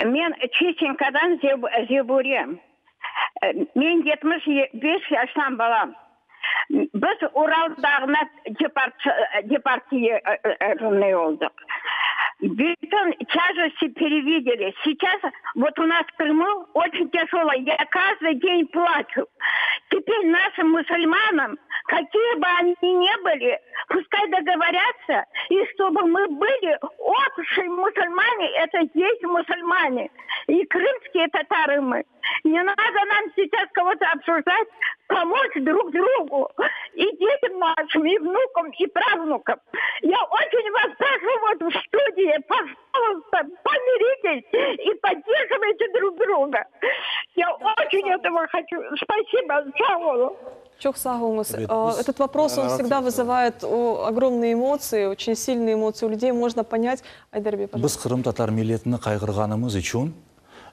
Мен Чеченкадан Зебурем. Мен 75 yaştan balam. Biz Уралдағына депортированы olduk. Bütün тяжести перевидели. Сейчас у нас в Крыму очень тяжело. Я каждый день плачу. Теперь нашим мусульманам какие бы они ни были, пускай договорятся, и чтобы мы были общие мусульмане, это есть мусульмане. И крымские татары мы. Не надо нам сейчас кого-то обсуждать, помочь друг другу. И детям нашим, и внукам, и правнукам. Я очень вас прошу вот в студии, пожалуйста, помиритесь и поддерживайте друг друга. Я очень этого хочу. Спасибо. Чао. Чохсагумас. Этот вопрос, он всегда вызывает огромные эмоции, очень сильные эмоции у людей. Можно понять. Айдарбек, пожалуйста. Біз Қырым татар миллетіні қайғырғанымыз үшін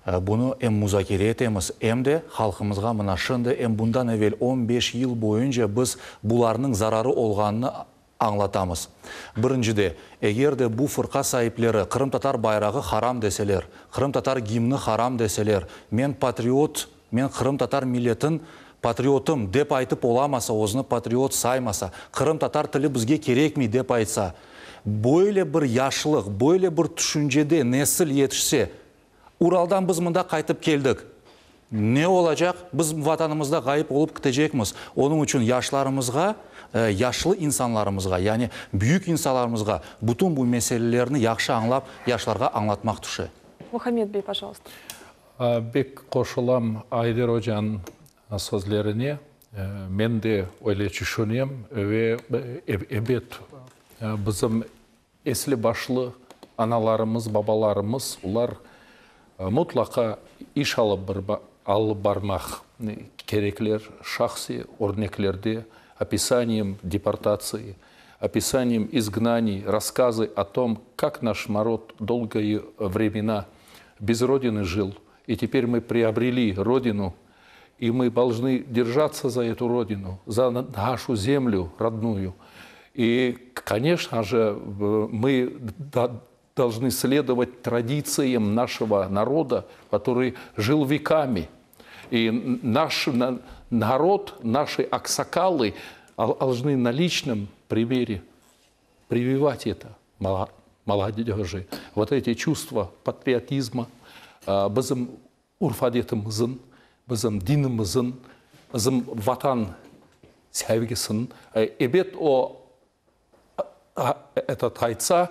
бұны музакире етеміз. Де халқымызға мына шынды бұндан әвел 15 ел бойынша біз бұларының зарары олғанını аңлатамыз. Біріншіде, егерде бұл фырқа сайыплері Қырым татар байрағы харам деселер, Қырым татар гимні харам деселер, мен патриот, мен Қырым татар миллетін патриотым деп айтып оламаса, озыны патриот саймаса, Қырым татар тілі бізге керек ме деп айтса, бойле бір яшылық, бойле бір түшінжеде несіл етішсе, Уралдан біз мұнда қайтып келдік. Не олacak? Біз ватанымызда ғайып олып кетecekміз. Оның үшін яшыларымызға, яшылы инсанларымызға, яғни büyük инсанларымызға bütün bu meselelerini yaxşı аңлап, яшыларға аңлатмақ түші. Мухаммед бей, пожалуйста. Бек қошылам Айдар Hoca'nın sözlerine. Мен де öyle düşünüyorum ve evet bizim esli başlı analarımız, babalarımız, ular mutlaka iş alıp бармақ кереклер, шахси örneklerde, описанием депортации, описанием изгнаний, рассказы о том, как наш народ долгие времена без родины жил, и теперь мы приобрели родину, и мы должны держаться за эту родину, за нашу землю родную. И, конечно же, мы должны следовать традициям нашего народа, который жил веками. И наш народ, наши аксакалы должны на личном примере прививать это молодежи. Вот эти чувства патриотизма, bizim urfadetimizin, bizim dinimizin, bizim vatan sevgisinin, evet o этот айтса,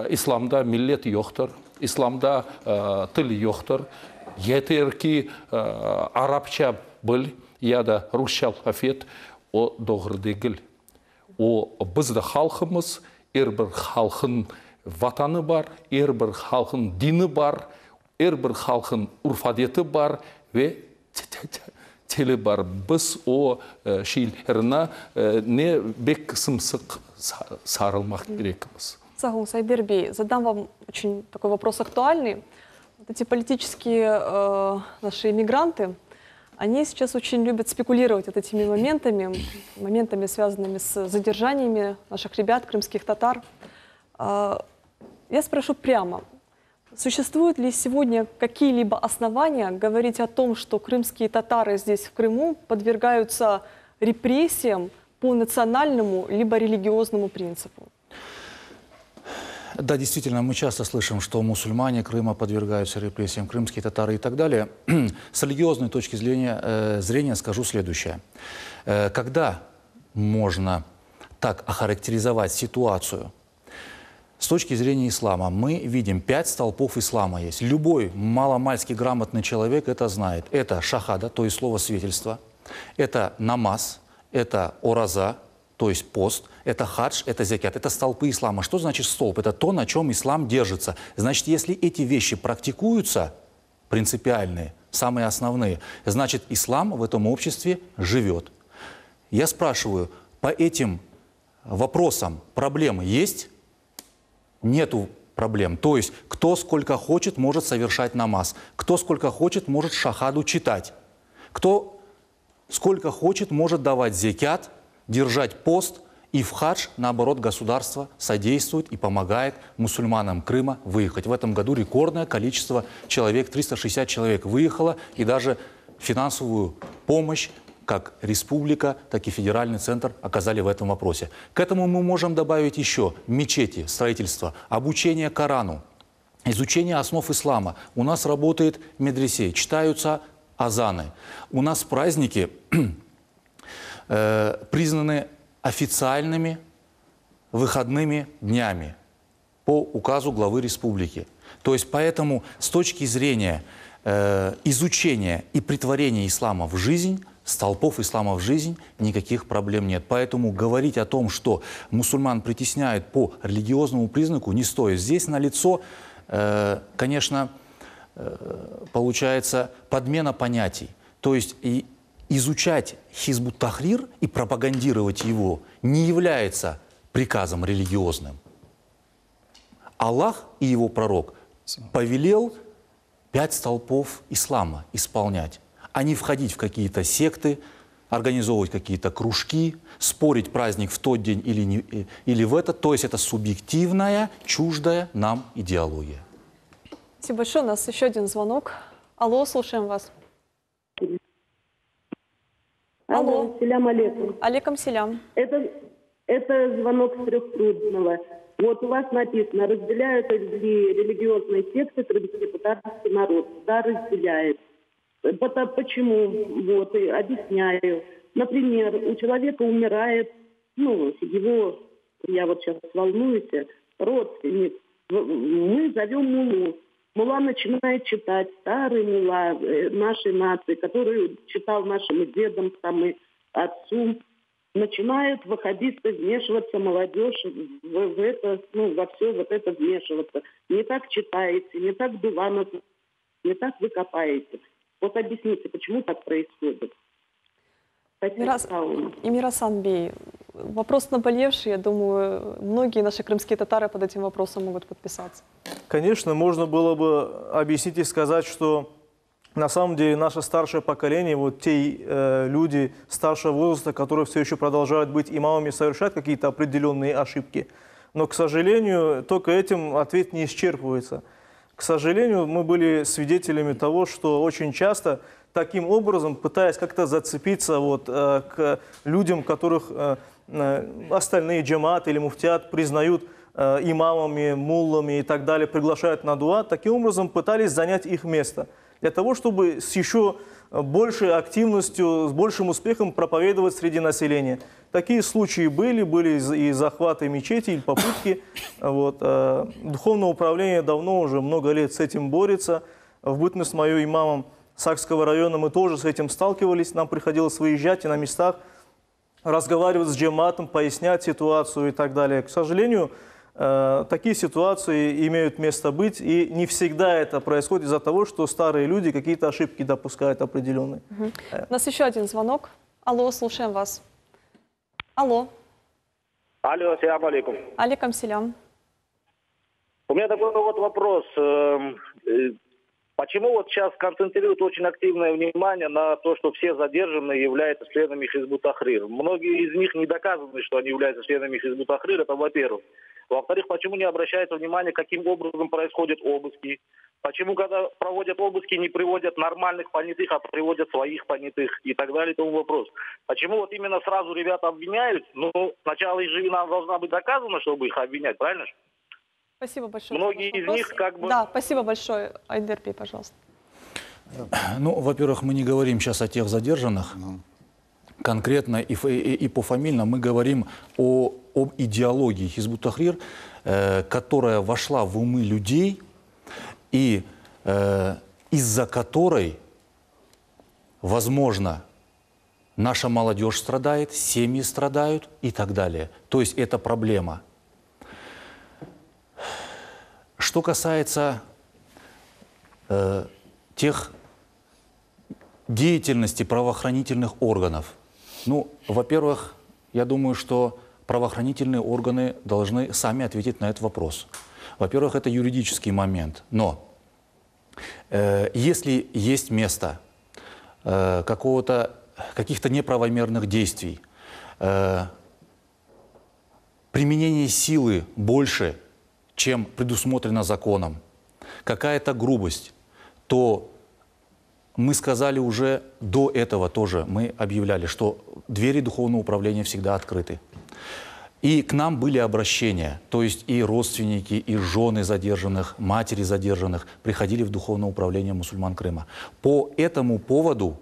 İslam'da millet yoktur, İslam'da dil yoktur. Yeter ki Arapça bil ya da Rusça alfabet, o doğru değil. O bizde halkımız, her bir halkın vatanı var, her bir halkın dini var, her bir halkın urfadeti var ve tili var. Biz o şeylerine ne bek sımsık sarılmak gerekimiz. Сагун Сайдербей, задам вам очень такой вопрос актуальный. Вот эти политические наши иммигранты, они сейчас очень любят спекулировать вот этими моментами, связанными с задержаниями наших ребят, крымских татар. Я спрошу прямо, существуют ли сегодня какие-либо основания говорить о том, что крымские татары здесь, в Крыму, подвергаются репрессиям по национальному либо религиозному принципу? Да, действительно, мы часто слышим, что мусульмане Крыма подвергаются репрессиям, крымские татары и так далее. С религиозной точки зрения скажу следующее. Когда можно так охарактеризовать ситуацию? С точки зрения ислама мы видим 5 столпов ислама есть. Любой маломальски грамотный человек это знает. Это шахада, то есть слово свидетельство. Это намаз, это ораза, то есть пост, это хадж, это закят, это столпы ислама. Что значит столб? Это то, на чем ислам держится. Значит, если эти вещи практикуются, принципиальные, самые основные, значит, ислам в этом обществе живет. Я спрашиваю, по этим вопросам проблемы есть? Нету проблем. То есть, кто сколько хочет, может совершать намаз. Кто сколько хочет, может шахаду читать. Кто сколько хочет, может давать зекят, держать пост, и в хадж, наоборот, государство содействует и помогает мусульманам Крыма выехать. В этом году рекордное количество человек, 360 человек выехало, и даже финансовую помощь как республика, так и федеральный центр оказали в этом вопросе. К этому мы можем добавить еще мечети, строительство, обучение Корану, изучение основ ислама. У нас работает медресе, читаются азаны. У нас праздники признаны официальными выходными днями по указу главы республики. То есть поэтому с точки зрения изучения и претворения ислама в жизнь, столпов ислама в жизнь, никаких проблем нет. Поэтому говорить о том, что мусульман притесняют по религиозному признаку, не стоит. Здесь налицо, конечно, получается подмена понятий. То есть и изучать Хизбут Тахрир и пропагандировать его не является приказом религиозным. Аллах и его пророк повелел 5 столпов ислама исполнять, а не входить в какие-то секты, организовывать какие-то кружки, спорить праздник в тот день или в этот. То есть это субъективная, чуждая нам идеология. Спасибо большое. У нас еще один звонок. Алло, слушаем вас. Алло. Селям алейкум. Алейкум селям. Это звонок с Трехпрудного. Вот у вас написано, разделяют ли религиозные секты крымский татарский народ. Да, разделяет. Почему? Вот, и объясняю. Например, у человека умирает, его, я вот сейчас волнуюсь, родственник. Мы зовем муллу. Мулла начинает читать, старый мулла нашей нации, который читал нашим дедам, там, и отцу. Начинает ваххабисты вмешиваться, молодежь в это, во все вот это вмешиваться. Не так читаете, не так дуванов, не так вы копаете. Вот объясните, почему так происходит? Мирасан Бей, вопрос наболевший, я думаю, многие наши крымские татары под этим вопросом могут подписаться. Конечно, можно было бы объяснить и сказать, что на самом деле наше старшее поколение, вот те люди старшего возраста, которые все еще продолжают быть имамами, совершают какие-то определенные ошибки. Но, к сожалению, только этим ответ не исчерпывается. К сожалению, мы были свидетелями того, что очень часто таким образом, пытаясь как-то зацепиться к людям, которых остальные джамаат или муфтиат признают имамами, муллами и так далее, приглашают на дуа, таким образом пытались занять их место. Для того, чтобы с еще большей активностью, с большим успехом проповедовать среди населения. Такие случаи были и захваты мечетей, и попытки. Духовное управление давно уже много лет с этим борется. В бытность мою имамом Сакского района мы тоже с этим сталкивались. Нам приходилось выезжать и на местах разговаривать с джамаатом, пояснять ситуацию и так далее. К сожалению, такие ситуации имеют место быть, и не всегда это происходит из-за того, что старые люди какие-то ошибки допускают определенные. У нас еще один звонок. Алло, слушаем вас. Алло. Алло, ассаляму алейкум. Алейкум селям. У меня такой вопрос. Почему сейчас концентрируют очень активное внимание на то, что все задержанные являются членами Хизбут Тахрир? Многие из них не доказаны, что они являются членами Хизбут Тахрир, это во-первых. Во-вторых, почему не обращается внимание, каким образом происходят обыски? Почему, когда проводят обыски, не приводят нормальных понятых, а приводят своих понятых и так далее, и тому вопрос. Почему именно сразу ребята обвиняют? Сначала их же вина должна быть доказана, чтобы их обвинять, правильно? Спасибо большое. Многие из них Да, спасибо большое. Айдерпи, пожалуйста. Во-первых, мы не говорим сейчас о тех задержанных. Конкретно и пофамильно мы говорим об идеологии Хизбут Тахрир, которая вошла в умы людей и из-за которой, возможно, наша молодежь страдает, семьи страдают и так далее. То есть это проблема. Что касается тех деятельности правоохранительных органов, во-первых, я думаю, что правоохранительные органы должны сами ответить на этот вопрос. Во-первых, это юридический момент, но если есть место каких-то неправомерных действий, применение силы больше, чем предусмотрено законом, какая-то грубость, то мы сказали уже до этого тоже, мы объявляли, что двери духовного управления всегда открыты. И к нам были обращения, то есть и родственники, и жены задержанных, матери задержанных приходили в духовное управление мусульман Крыма. По этому поводу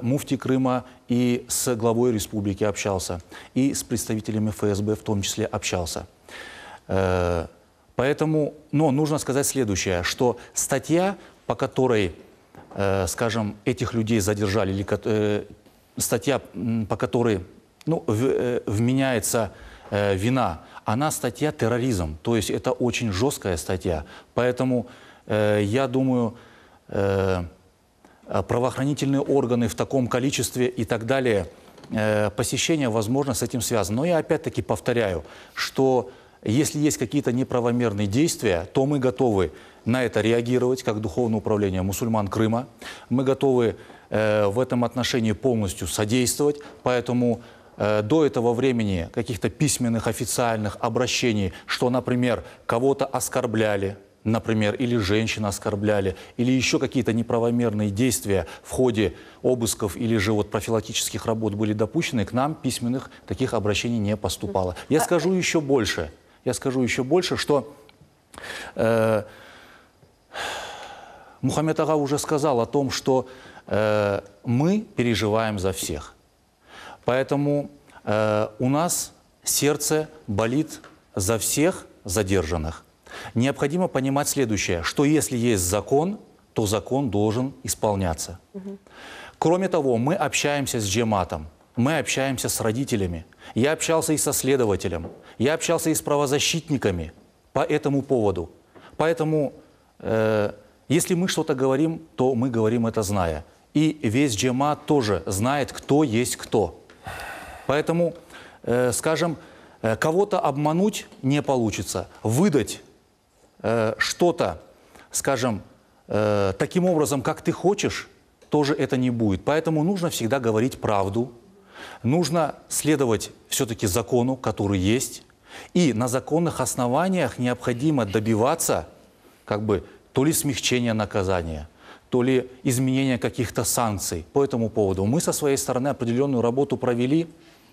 муфти Крыма и с главой республики общался, и с представителями ФСБ в том числе общался. Поэтому, но нужно сказать следующее, что статья, по которой, скажем, этих людей задержали, или статья, по которой вменяется вина, она статья терроризм, то есть это очень жесткая статья. Поэтому я думаю, правоохранительные органы в таком количестве и так далее, посещение, возможно, с этим связано. Но я опять-таки повторяю, что если есть какие-то неправомерные действия, то мы готовы на это реагировать, как Духовное управление мусульман Крыма. Мы готовы в этом отношении полностью содействовать, поэтому до этого времени каких-то письменных официальных обращений, что, например, кого-то оскорбляли, например, или женщин оскорбляли, или еще какие-то неправомерные действия в ходе обысков или же вот профилактических работ были допущены, к нам письменных таких обращений не поступало. Я скажу еще больше. Что Мухаммед Ага уже сказал о том, что мы переживаем за всех. Поэтому у нас сердце болит за всех задержанных. Необходимо понимать следующее, что если есть закон, то закон должен исполняться. Кроме того, мы общаемся с джематом, мы общаемся с родителями. Я общался и со следователем, я общался и с правозащитниками по этому поводу. Поэтому, если мы что-то говорим, то мы говорим это зная. И весь джемат тоже знает, кто есть кто. Поэтому, скажем, кого-то обмануть не получится, выдать что-то, скажем, таким образом, как ты хочешь, тоже это не будет. Поэтому нужно всегда говорить правду, нужно следовать все-таки закону, который есть, и на законных основаниях необходимо добиваться то ли смягчения наказания, то ли изменения каких-то санкций по этому поводу. Мы со своей стороны определенную работу провели.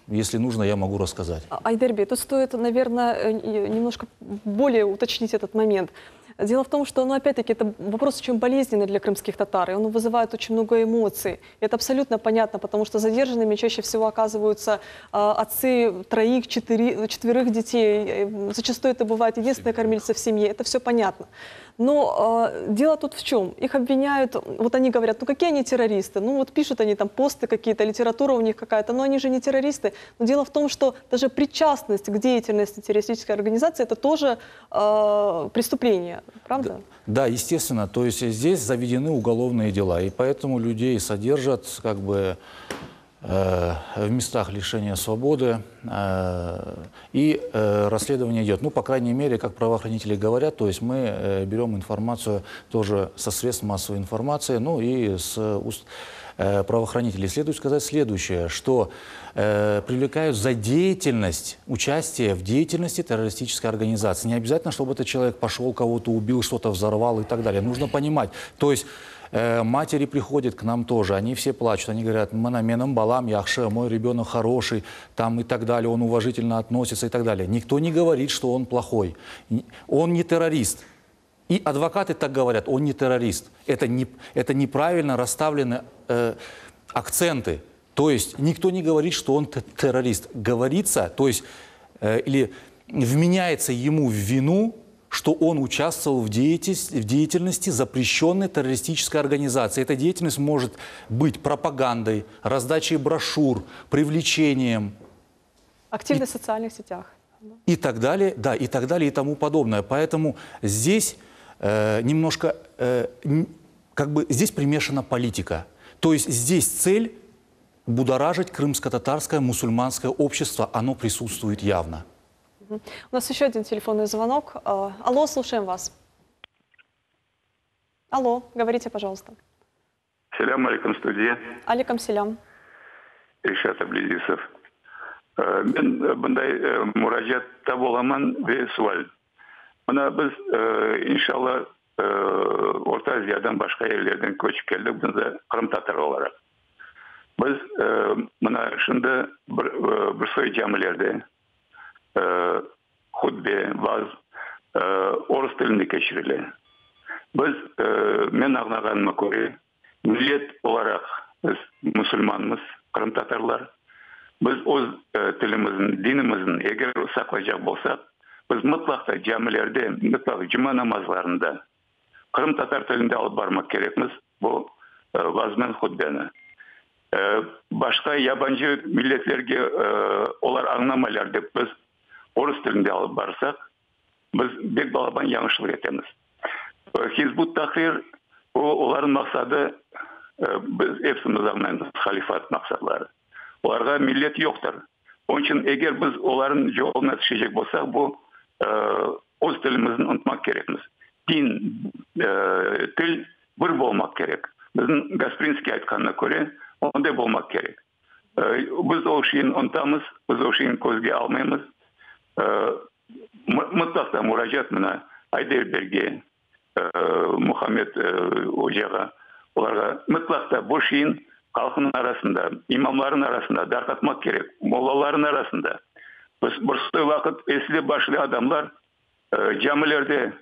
Если нужно, я могу рассказать. Айдарби, тут стоит, наверное, немножко более уточнить этот момент. Дело в том, что, опять-таки, это вопрос очень болезненный для крымских татар, и он вызывает очень много эмоций. И это абсолютно понятно, потому что задержанными чаще всего оказываются отцы троих, четверых детей. Зачастую это бывает единственная кормильца в семье. Это все понятно. Но дело тут в чем? Их обвиняют, вот они говорят, какие они террористы? Пишут они там посты какие-то, литература у них какая-то, но они же не террористы. Но дело в том, что даже причастность к деятельности террористической организации – это тоже преступление, правда? Да, естественно. То есть здесь заведены уголовные дела, и поэтому людей содержат в местах лишения свободы, и расследование идет. По крайней мере, как правоохранители говорят, то есть мы берем информацию тоже со средств массовой информации, и с уст правоохранителей. Следует сказать следующее, что привлекают за деятельность, участие в деятельности террористической организации. Не обязательно, чтобы этот человек пошел, кого-то убил, что-то взорвал и так далее. Нужно понимать. То есть матери приходят к нам тоже, они все плачут, они говорят, менам балам яхше, мой ребенок хороший, там и так далее, он уважительно относится и так далее. Никто не говорит, что он плохой, он не террорист. И адвокаты так говорят, он не террорист. Это неправильно расставлены акценты. То есть никто не говорит, что он террорист. Говорится, то есть или вменяется ему в вину, что он участвовал в деятельности запрещенной террористической организации. Эта деятельность может быть пропагандой, раздачей брошюр, привлечением. Активность в социальных сетях. И так далее, да, и так далее, и тому подобное. Поэтому здесь немножко, здесь примешана политика. То есть здесь цель будоражить крымско-татарское мусульманское общество, оно присутствует явно. У нас еще один телефонный звонок. Алло, слушаем вас. Алло, говорите, пожалуйста. Селям алейкум, студия. Алейкум селям. Ильшат Аблизисов. Мен бұндай мұражатта боламын ве суал. Мына біз, иншалла, Орта Азиядан башқа ерлерден көчіп келдік, бұнда Қырым татар оларақ. Біз мына шынды бір сой жамылерде худбе, ваз, орыс тілінде кешірілі. Біз, мен ағнағаныма көре, милет оларақ Biz musulmonmiz, Qrim tatarlar. Biz o'z tilimizni, dinimizni agar saqlayacak bo'lsak, biz mutlaqo jamilarda, mutlaqo juma namozlarida Qrim tatar tilida olib bormak kerakmiz. Bu vazmin xudbeni. Başka yabancı milletlerge olar anlamalar deb biz orus tilinde alıp barsak, biz bek balaban yanlışlık etemiz. Hizbut Tahrir, onların maksadı, biz hepsimiz anlayız, halifat maksadları. Onlarda millet yoktur. Onun için eğer biz onların yoluna düşecek olsak, bu öz tilimizin unutmak gerekmiz. Din, til bir olmak gerek. Bizim Gasprinski aytkanına göre, onda olmak gerek. Biz o şeyin unutamiz, biz o şeyin közge almayız. Mutlaka müracaat mına Ayderberg'e, Muhammed Hoca'ya, onlara mutlaka bu şeyin halkın arasında, imamların arasında dartmak gerek, mollaların arasında. Biz bir vakit esli başlı adamlar camilerde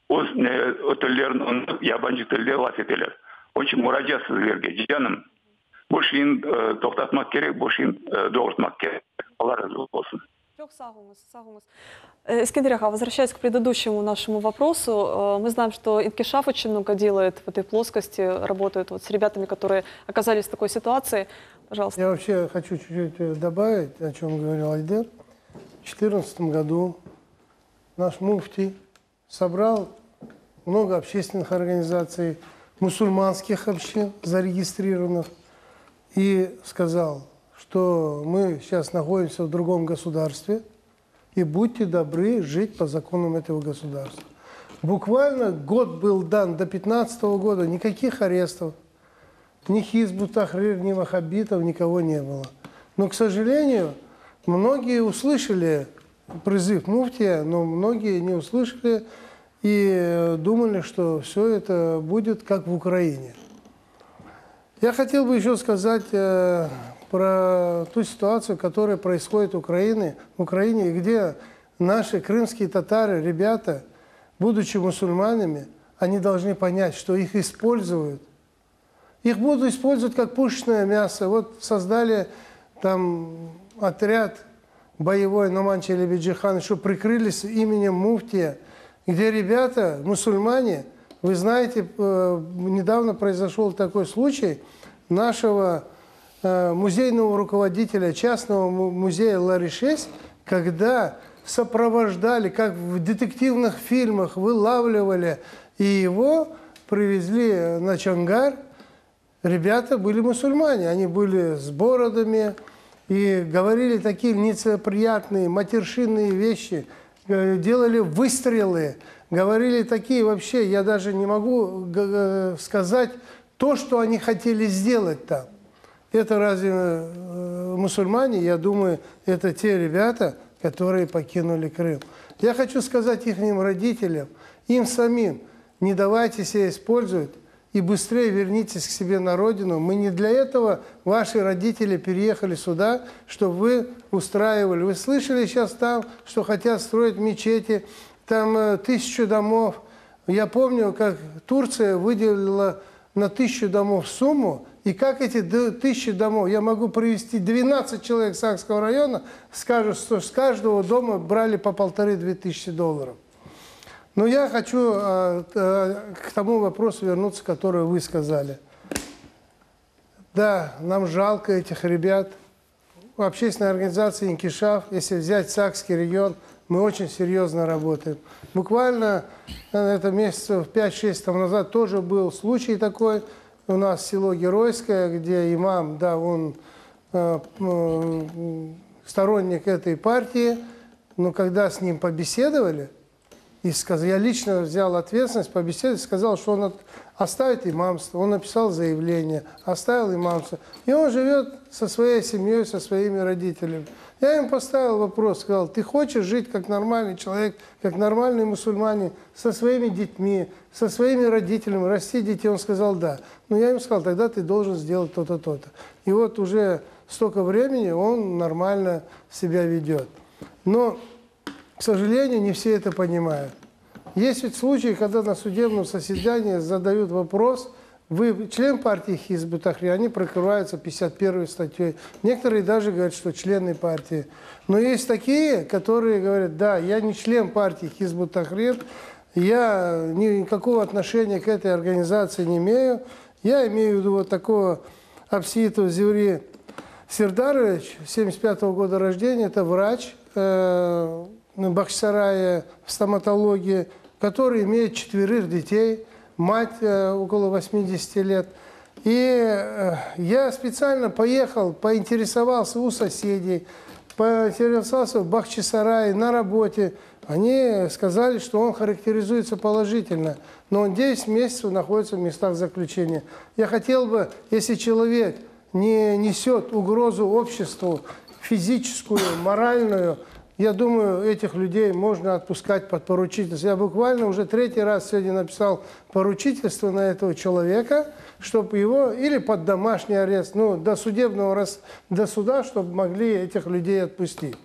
o tillerin unutup yabancı tilde vasiteler. Onun için müracaat sizlerge, canım, bu şeyin toktatmak gerek, bu şeyin doğurtmak gerek. Allah razı olsun. Эскендер Яха, возвращаясь к предыдущему нашему вопросу, мы знаем, что Инкишаф очень много делает в этой плоскости, работает вот с ребятами, которые оказались в такой ситуации. Пожалуйста. Я вообще хочу чуть-чуть добавить, о чем говорил Айдер. В 2014 году наш муфтий собрал много общественных организаций, мусульманских общин, зарегистрированных, и сказал, что мы сейчас находимся в другом государстве, и будьте добры жить по законам этого государства. Буквально год был дан до 2015 года, никаких арестов, ни Хизбут Тахрир, ни ваххабитов, никого не было. Но, к сожалению, многие услышали призыв муфтия, но многие не услышали и думали, что все это будет как в Украине. Я хотел бы еще сказать про ту ситуацию, которая происходит в Украине, где наши крымские татары, ребята, будучи мусульманами, они должны понять, что их используют. Их будут использовать как пушечное мясо. Вот создали там отряд боевой Номан Челебиджихан, что прикрылись именем муфтия, где ребята, мусульмане, вы знаете, недавно произошел такой случай нашего музейного руководителя частного музея Лари-6, когда сопровождали, как в детективных фильмах, вылавливали, и его привезли на Чонгар. Ребята были мусульмане, они были с бородами и говорили такие нелицеприятные, матершинные вещи, делали выстрелы, говорили такие вообще, я даже не могу сказать то, что они хотели сделать там. Это разве мусульмане? Я думаю, это те ребята, которые покинули Крым. Я хочу сказать их родителям, им самим, не давайте себя использовать и быстрее вернитесь к себе на родину. Мы не для этого, ваши родители переехали сюда, чтобы вы устраивали. Вы слышали сейчас там, что хотят строить мечети, там 1000 домов. Я помню, как Турция выделила на 1000 домов сумму, и как эти 1000 домов, я могу привести 12 человек Сакского района, скажут, что с каждого дома брали по 1500–2000 долларов. Но я хочу к тому вопросу вернуться, который вы сказали. Да, нам жалко этих ребят. В общественной организации Инкишаф, если взять Сакский регион, мы очень серьезно работаем. Буквально это месяцев 5-6 назад тоже был случай такой. У нас село Геройское, где имам, да, он сторонник этой партии, но когда с ним побеседовали, и сказал, я лично взял ответственность, побеседовал, сказал, что он оставит имамство. Он написал заявление, оставил имамство. И он живет со своей семьей, со своими родителями. Я им поставил вопрос, сказал, ты хочешь жить как нормальный человек, как нормальный мусульманин, со своими детьми, со своими родителями, расти детей? Он сказал, да. Но я им сказал, тогда ты должен сделать то-то, то-то. И вот уже столько времени он нормально себя ведет. Но, к сожалению, не все это понимают. Есть ведь случаи, когда на судебном заседании задают вопрос, вы член партии Хизб ут-Тахрир, они прикрываются 51 статьей. Некоторые даже говорят, что члены партии. Но есть такие, которые говорят, да, я не член партии Хизб ут-Тахрир, я никакого отношения к этой организации не имею. Я имею в виду вот такого Апсиитов Зеври Сердарович, 75 года рождения, это врач в Бахчисарае в стоматологии, который имеет 4 детей, мать около 80 лет. И я специально поехал, поинтересовался у соседей, поинтересовался в Бахчисарае на работе. Они сказали, что он характеризуется положительно, но он 9 месяцев находится в местах заключения. Я хотел бы, если человек не несет угрозу обществу, физическую, моральную, я думаю, этих людей можно отпускать под поручительство. Я буквально уже 3-й раз сегодня написал поручительство на этого человека, чтобы его или под домашний арест, ну, до суда, чтобы могли этих людей отпустить.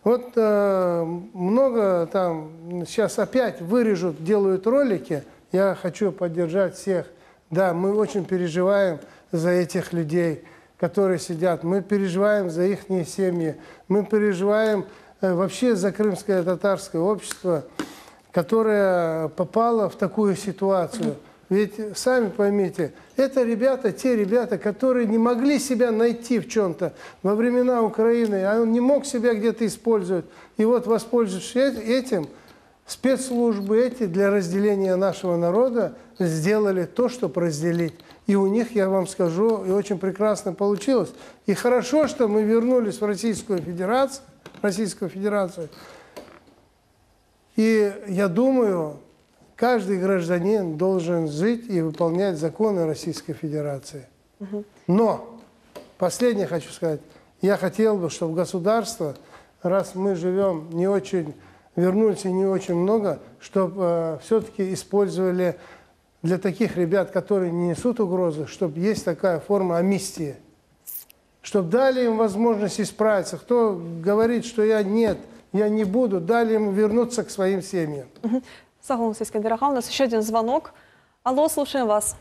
Вот много там сейчас опять вырежут, делают ролики. Я хочу поддержать всех. Да, мы очень переживаем за этих людей, которые сидят. Мы переживаем за их семьи. Мы переживаем вообще за крымское татарское общество, которое попало в такую ситуацию. Ведь, сами поймите, это ребята, те ребята, которые не могли себя найти в чем-то во времена Украины, а он не мог себя где-то использовать. И вот, воспользовавшись этим, спецслужбы эти для разделения нашего народа сделали то, чтобы разделить. И у них, я вам скажу, и очень прекрасно получилось. И хорошо, что мы вернулись в Российскую Федерацию. И я думаю, каждый гражданин должен жить и выполнять законы Российской Федерации. Но, последнее хочу сказать, я хотел бы, чтобы государство, раз мы живем не очень, вернулись и не очень много, чтобы все-таки использовали для таких ребят, которые не несут угрозы, чтобы есть такая форма амнистии. Чтобы дали им возможность исправиться. Кто говорит, что я нет, я не буду, дали им вернуться к своим семьям. Согласен, Искандер Аха. У нас еще один звонок. Алло, слушаем вас.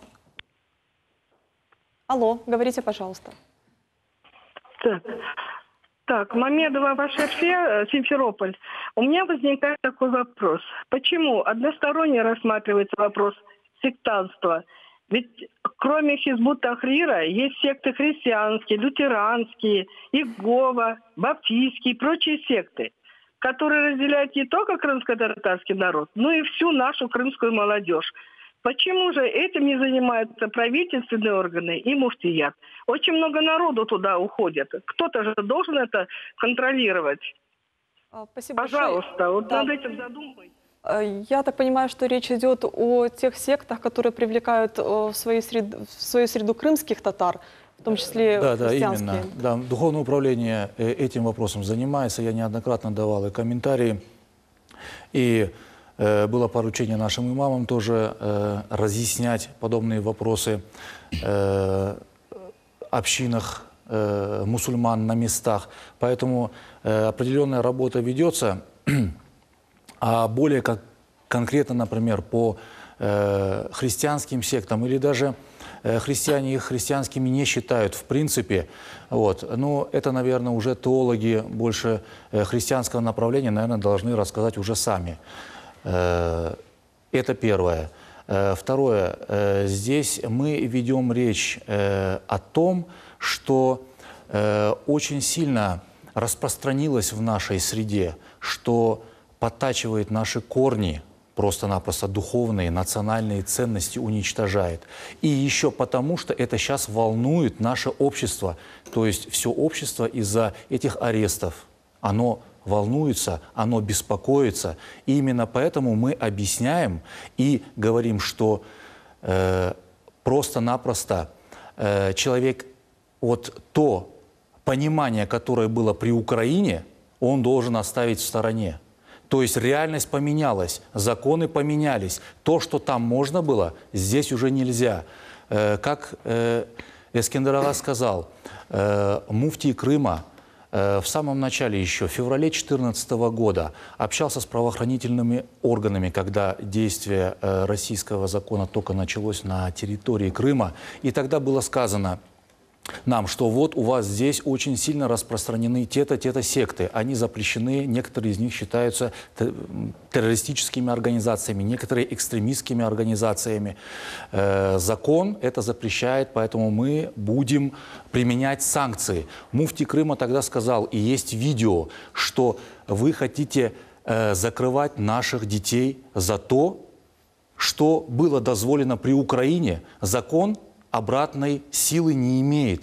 Алло, говорите, пожалуйста. Так, Мамедова, Вашерфе, Симферополь. У меня возникает такой вопрос. Почему односторонне рассматривается вопрос сектантства? Ведь кроме Хизб ут-Тахрира есть секты христианские, лютеранские, Иегова, баптистские и прочие секты, которые разделяют не только крымско-татарский народ, но и всю нашу крымскую молодежь. Почему же этим не занимаются правительственные органы и муфтият? Очень много народу туда уходит. Кто-то же должен это контролировать. Спасибо Пожалуйста, большое. вот над этим задумайтесь. Я так понимаю, что речь идет о тех сектах, которые привлекают в свою среду крымских татар, в том числе христианские. Да, именно. Да, Духовное управление этим вопросом занимается. Я неоднократно давал и комментарии. И было поручение нашим имамам тоже разъяснять подобные вопросы в общинах мусульман на местах. Поэтому определенная работа ведется. А более конкретно, например, по христианским сектам, или даже христиане их христианскими не считают в принципе. Вот. Но это, наверное, уже теологи больше христианского направления, наверное, должны рассказать уже сами. Это первое. Второе. Здесь мы ведем речь о том, что очень сильно распространилось в нашей среде, что подтачивает наши корни, просто-напросто духовные, национальные ценности уничтожает. И еще потому, что это сейчас волнует наше общество. То есть все общество из-за этих арестов, оно волнуется, оно беспокоится. И именно поэтому мы объясняем и говорим, что просто-напросто человек, вот то понимание, которое было при Украине, он должен оставить в стороне. То есть реальность поменялась, законы поменялись. То, что там можно было, здесь уже нельзя. Как Искандер Аға сказал, муфтий Крыма в самом начале еще, в феврале 2014 года, общался с правоохранительными органами, когда действие российского закона только началось на территории Крыма. И тогда было сказано нам, что вот у вас здесь очень сильно распространены те-то секты. Они запрещены, некоторые из них считаются террористическими организациями, некоторые экстремистскими организациями. Закон это запрещает, поэтому мы будем применять санкции. Муфти Крыма тогда сказал, и есть видео, что вы хотите закрывать наших детей за то, что было дозволено при Украине. Закон обратной силы не имеет.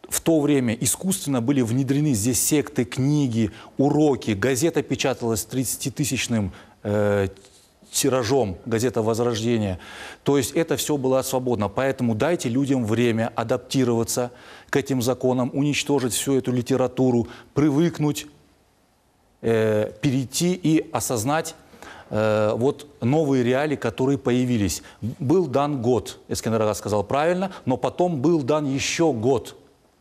В то время искусственно были внедрены здесь секты, книги, уроки. Газета печаталась 30-тысячным тиражом, газета «Возрождение». То есть это все было свободно. Поэтому дайте людям время адаптироваться к этим законам, уничтожить всю эту литературу, привыкнуть, перейти и осознать вот новые реалии, которые появились. Был дан год, Эскендер Ага сказал правильно, но потом был дан еще год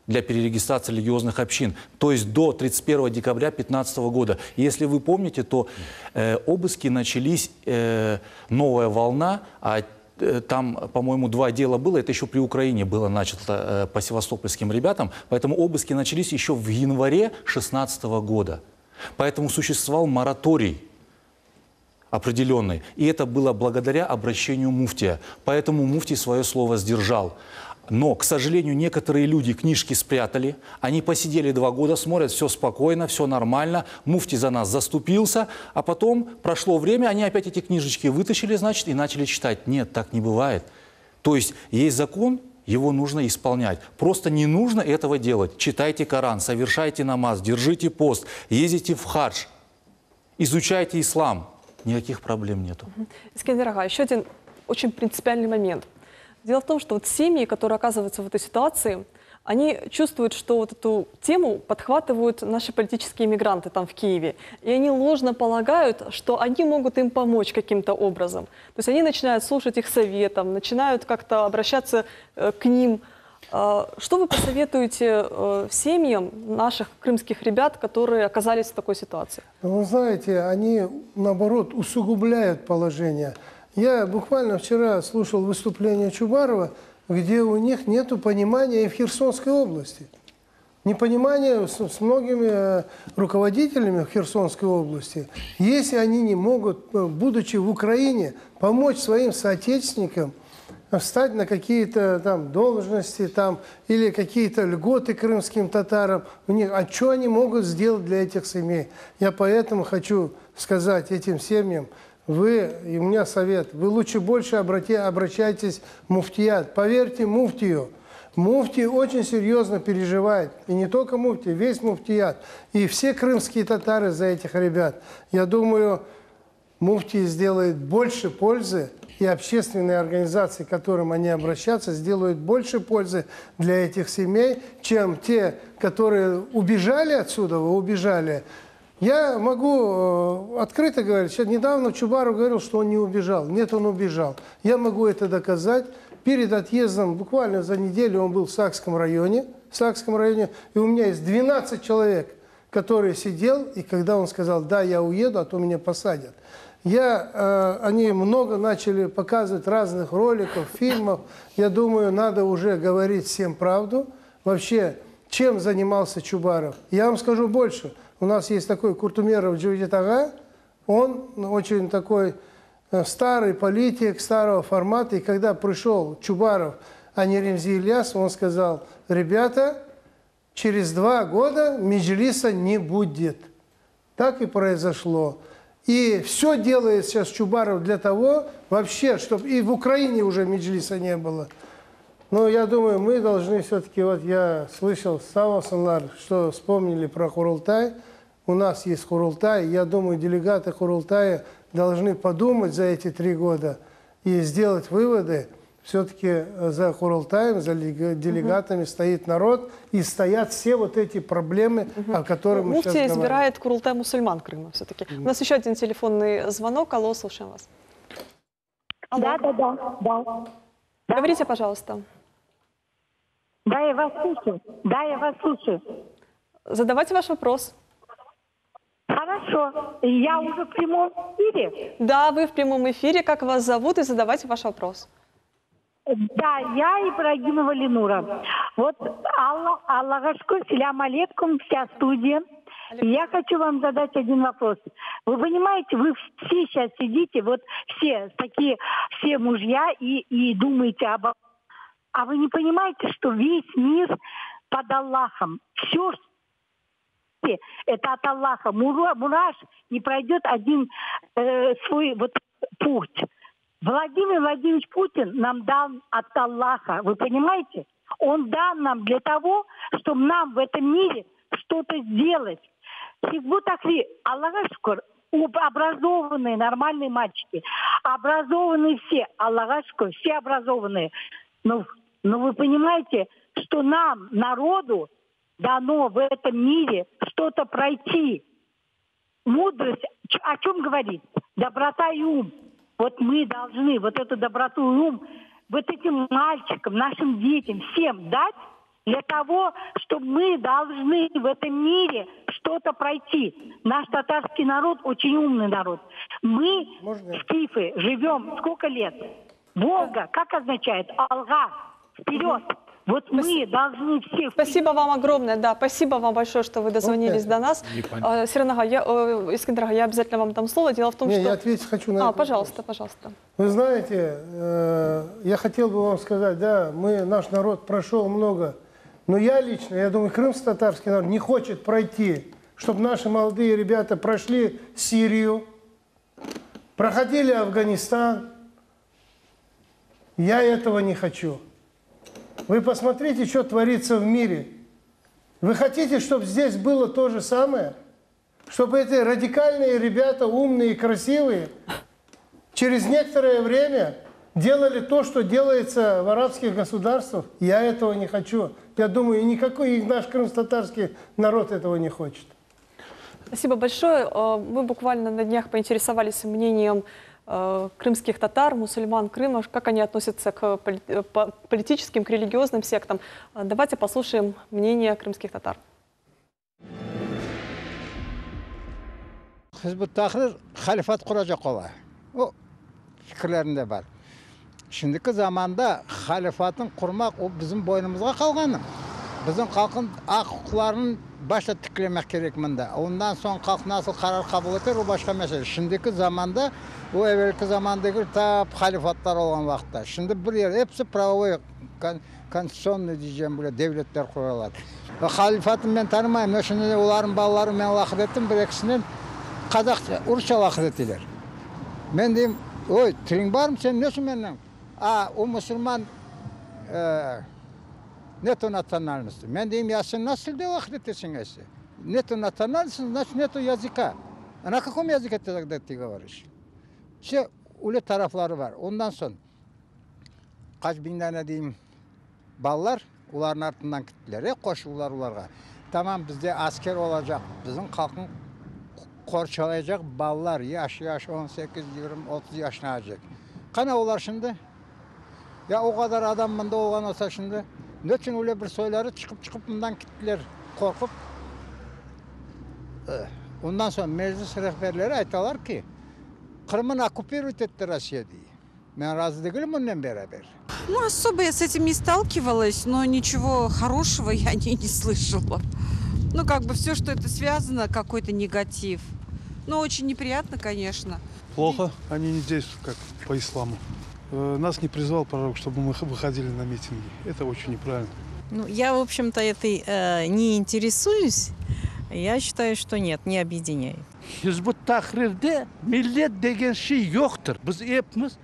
для перерегистрации религиозных общин, то есть до 31 декабря 2015 года. И если вы помните, то обыски начались, новая волна, а там, по-моему, 2 дела было, это еще при Украине было начато по севастопольским ребятам, поэтому обыски начались еще в январе 2016 года. Поэтому существовал мораторий определенный. И это было благодаря обращению муфтия. Поэтому муфтий свое слово сдержал. Но, к сожалению, некоторые люди книжки спрятали. Они посидели 2 года, смотрят, все спокойно, все нормально. Муфтий за нас заступился. А потом прошло время, они опять эти книжечки вытащили, значит, и начали читать. Нет, так не бывает. То есть есть закон, его нужно исполнять. Просто не нужно этого делать. Читайте Коран, совершайте намаз, держите пост, ездите в хадж, изучайте ислам. Никаких проблем нету. Эскендер Ага, еще один очень принципиальный момент. Дело в том, что вот семьи, которые оказываются в этой ситуации, они чувствуют, что вот эту тему подхватывают наши политические мигранты там в Киеве. И они ложно полагают, что они могут им помочь каким-то образом. То есть они начинают слушать их советам, начинают как-то обращаться к ним. Что вы посоветуете семьям наших крымских ребят, которые оказались в такой ситуации? Вы знаете, они, наоборот, усугубляют положение. Я буквально вчера слушал выступление Чубарова, где у них нет понимания и в Херсонской области. Непонимание с многими руководителями в Херсонской области. Если они не могут, будучи в Украине, помочь своим соотечественникам, встать на какие-то там должности там, или какие-то льготы крымским татарам. А что они могут сделать для этих семей? Я поэтому хочу сказать этим семьям, вы, и у меня совет, вы лучше больше обращайтесь в муфтият. Поверьте муфтию. Муфтий очень серьезно переживает. И не только муфтий, весь муфтият. И все крымские татары за этих ребят. Я думаю, муфтий сделает больше пользы, и общественные организации, к которым они обращаются, сделают больше пользы для этих семей, чем те, которые убежали отсюда, убежали. Я могу открыто говорить, что недавно Чубаров говорил, что он не убежал. Нет, он убежал. Я могу это доказать. Перед отъездом, буквально за неделю, он был в Сакском районе, и у меня есть 12 человек, которые сидел, и когда он сказал, да, я уеду, а то меня посадят. Они много начали показывать разных роликов, фильмов. Я думаю, надо уже говорить всем правду. Вообще, чем занимался Чубаров? Я вам скажу больше. У нас есть такой Куртумеров Джавдет Ага. Он очень такой старый политик, старого формата. И когда пришел Чубаров, а не Ремзи Ильяс, он сказал, ребята, через 2 года Меджлиса не будет. Так и произошло. И все делает сейчас Чубаров для того, вообще, чтобы и в Украине уже Меджлиса не было. Но я думаю, мы должны все-таки, вот я слышал, Савасанлар, что вспомнили про Курултай. У нас есть Курултай. Я думаю, делегаты Курултая должны подумать за эти 3 года и сделать выводы. Все-таки за Курултаем, за делегатами стоит народ, и стоят все вот эти проблемы, о которых мы сейчас говорим. Муфтий избирает Курултай мусульман Крыма все-таки. У нас еще один телефонный звонок. Алло, слушаем вас. Алло. Да. Говорите, пожалуйста. Да, я вас слушаю. Задавайте ваш вопрос. Хорошо. Я уже в прямом эфире? Да, вы в прямом эфире. Как вас зовут? И задавайте ваш вопрос. Да, я Ибрагимова Ленура. Вот Аллаха шукр, салям алейкум, вся студия. Я хочу вам задать один вопрос. Вы понимаете, вы все сейчас сидите, вот все такие, все мужья и думаете об... А вы не понимаете, что весь мир под Аллахом? Все, это от Аллаха. Мураш не пройдет один свой вот путь. Владимир Владимирович Путин нам дал от Аллаха. Вы понимаете? Он дал нам для того, чтобы нам в этом мире что-то сделать. Хизбут Тахрир, Аллаха шукр, образованные, нормальные мальчики. Образованные все, Аллаха шукр, все образованные. Но вы понимаете, что нам, народу, дано в этом мире что-то пройти. Мудрость, о чем говорит? Доброта и ум. Вот мы должны вот эту доброту и ум вот этим мальчикам, нашим детям, всем дать для того, чтобы мы должны в этом мире что-то пройти. Наш татарский народ очень умный народ. Мы, скифы, живем сколько лет? Волга, как означает? Алга, вперед. Вот мы должны все... Спасибо вам огромное, да, спасибо вам большое, что вы дозвонились до нас. Сернага, Искандер, я обязательно вам дам слово. Дело в том, что... Я ответить хочу на это. Пожалуйста, пожалуйста. Вы знаете, я хотел бы вам сказать, да, наш народ прошел много, но я лично, я думаю, крымско-татарский народ не хочет пройти, чтобы наши молодые ребята прошли Сирию, проходили Афганистан. Я этого не хочу. Вы посмотрите, что творится в мире. Вы хотите, чтобы здесь было то же самое? Чтобы эти радикальные ребята, умные и красивые, через некоторое время делали то, что делается в арабских государствах? Я этого не хочу. Я думаю, никакой наш крымско-татарский народ этого не хочет. Спасибо большое. Мы буквально на днях поинтересовались мнением крымских татар, мусульман Крыма, как они относятся к политическим, к религиозным сектам. Давайте послушаем мнение крымских татар. Хизбут Тахрир халифат құрacak ola. O fikirlerinde var. Şimdiki zamanda халифатын құрмақ o bizim boynumuzға қалғаны. Bizim халқın hukuklarını başta tıklamak gerek minde. Ondan sonra halk nasıl karar kabul eder o başka mesele. Şimdiki zamanda o evvelki zamandaki halifatlar olan vakitte. Şimdi bir yer hepsi правовой, konstitusyon diyeceğim böyle devletler kuruyorlar. Halifatını ben tanımayayım. Şimdi onların bağları ben lakıt ettim. Bir ikisinin Kazakça, Urç'a lakıt ettiler. Ben diyeyim, oy tilin var mı sen nesin benden? O Müslüman neto nacionalnosti. Ben diyeyim ya sen nasıl de lakıt ettin esi? Neto nacionalnosti, значит neto yazıka. На каком языке тогда ты говоришь? Все öyle tarafları var. Ondan sonra kaç bin tane diyeyim ballar onların ardından gittiler. Koşullar onlara. Tamam bizde asker olacak. Bizim halkın korçalayacak ballar yaş 18, 20, 30 yaşına olacak. Kana olar şimdi? Ya o kadar adam bunda olan olsa şimdi ne için öyle bir soyları çıkıp bundan gittiler korkup. Ondan sonra meclis rehberleri aytalar ki Крым'ın оккупируют это Россия diye. Ben razı değilim onunla beraber. Ну, особо я с этим не сталкивалась, но ничего хорошего я не слышала. Ну, как бы все, что это связано, какой-то негатив. Ну, очень неприятно, конечно. Плохо, они не действуют как по исламу. Нас не призвал пророк, чтобы мы выходили на митинги. Это очень неправильно. Ну, я, в общем-то, этой не интересуюсь. Я считаю, что нет, не объединяет. Hizbut Tahrir'de millet degen şey yoktur. Biz hepimiz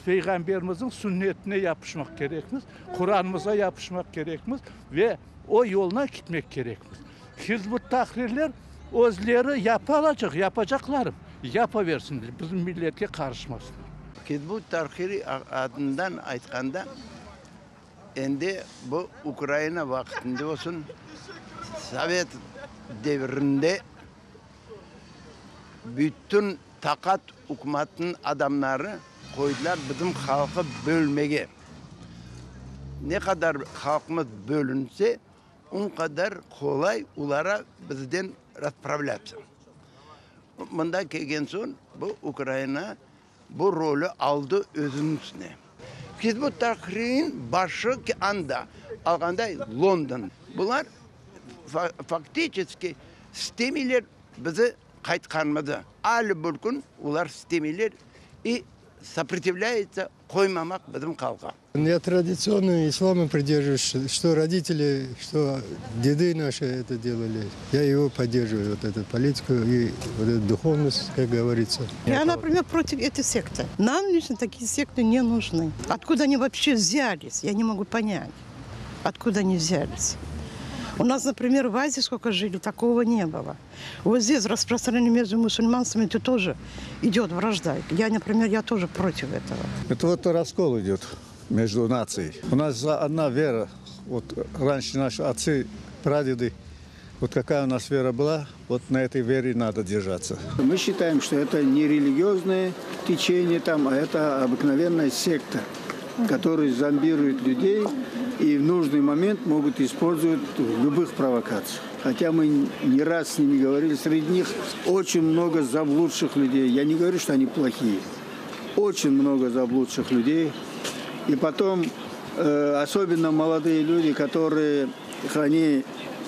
Peygamberimizin sünnetine yapışmak gerekmiz, Kur'an'ımıza yapışmak gerekmiz ve o yoluna gitmek gerekmiz. Hizbut Tahrirler özleri yapacaklarım. Yapaversinler, bizim millete karışmasın. Hizbut Tahrir adından aytkanda endi bu Ukrayna vaktinde olsun Sovet devrinde bütün takat hükümetin adamları koydular bizim halkı bölmeye. Ne kadar halkımız bölünse он кадар колай улара бізден расправляться. Мында келген соң бұл Украина бұл ролі алды өзінің үстіне. Хизбут Тахрир başı anda alganda London. Bunlar фактически стемилер bizi кайтканмады. Али бүлкін олар стемилер и сопротивляется коймамак bizim қалға. Я традиционно ислама придерживаюсь, что родители, что деды наши это делали. Я его поддерживаю, вот эту политику и вот эту духовность, как говорится. Я, например, против этой секты. Нам лично такие секты не нужны. Откуда они вообще взялись, я не могу понять. Откуда они взялись. У нас, например, в Азии сколько жили, такого не было. Вот здесь распространение между мусульманцами это тоже идет вражда. Я, например, я тоже против этого. Это вот раскол идет между нацией. У нас одна вера. Вот раньше наши отцы, прадеды, вот какая у нас вера была, вот на этой вере надо держаться. Мы считаем, что это не религиозное течение там, а это обыкновенная секта, которые зомбируют людей и в нужный момент могут использовать в любых провокациях. Хотя мы не раз с ними говорили, среди них очень много заблудших людей. Я не говорю, что они плохие. Очень много заблудших людей. И потом, особенно молодые люди, которые они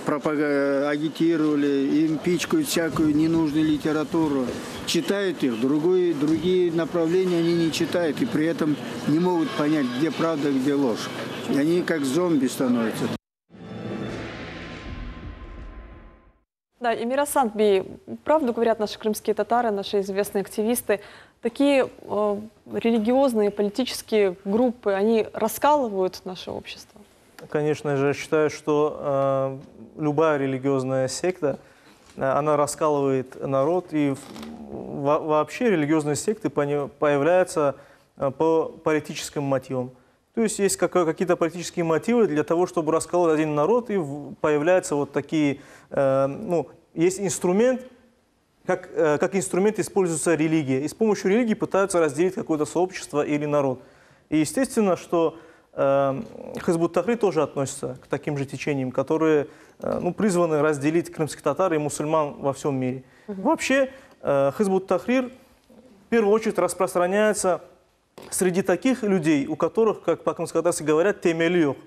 агитировали, им пичкают всякую ненужную литературу, читают их, другие направления они не читают, и при этом не могут понять, где правда, где ложь. И они как зомби становятся. Да, и Мирасан Бей, правду говорят наши крымские татары, наши известные активисты, такие религиозные, политические группы, они раскалывают наше общество? Конечно же, я считаю, что любая религиозная секта, она раскалывает народ, и вообще религиозные секты появляются по политическим мотивам. То есть есть какие-то политические мотивы для того, чтобы расколоть один народ, и появляются вот такие, есть инструмент, как инструмент используется религия. И с помощью религии пытаются разделить какое-то сообщество или народ. И естественно, что Хизбут Тахрир тоже относится к таким же течениям, которые призваны разделить крымских татар и мусульман во всем мире. Вообще Хизбут Тахрир в первую очередь распространяется среди таких людей, у которых, как по-крымски говорят, темелиёк.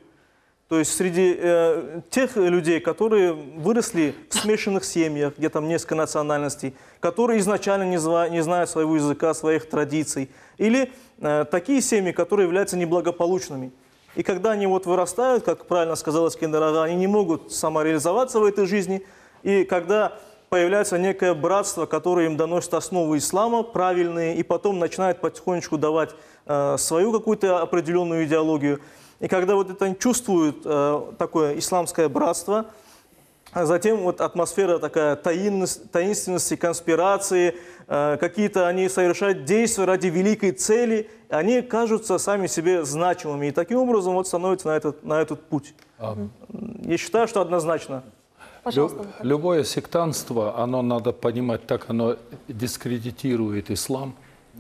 То есть среди тех людей, которые выросли в смешанных семьях, где там несколько национальностей, которые изначально не знают своего языка, своих традиций. Или такие семьи, которые являются неблагополучными. И когда они вырастают, как правильно сказала Искандер Ага, они не могут самореализоваться в этой жизни. И когда появляется некое братство, которое им доносит основы ислама правильные, и потом начинает потихонечку давать свою какую-то определенную идеологию. И когда вот это чувствуют такое исламское братство, затем вот атмосфера такая таинственности, конспирации, какие-то они совершают действия ради великой цели, они кажутся сами себе значимыми. И таким образом вот становятся на этот путь. Я считаю, что однозначно. Любое сектантство, оно надо понимать так, оно дискредитирует ислам,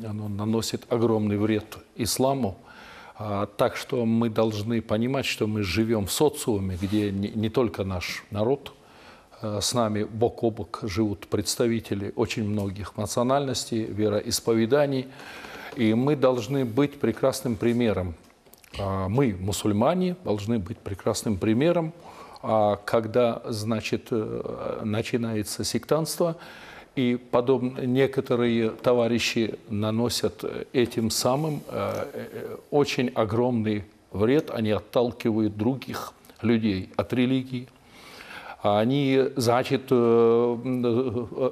оно наносит огромный вред исламу. Так что мы должны понимать, что мы живем в социуме, где не только наш народ, с нами бок о бок живут представители очень многих национальностей, вероисповеданий, и мы должны быть прекрасным примером. Мы, мусульмане, должны быть прекрасным примером, когда, значит, начинается сектантство, и подобно некоторые товарищи наносят этим самым очень огромный вред, они отталкивают других людей от религии. Они, значит,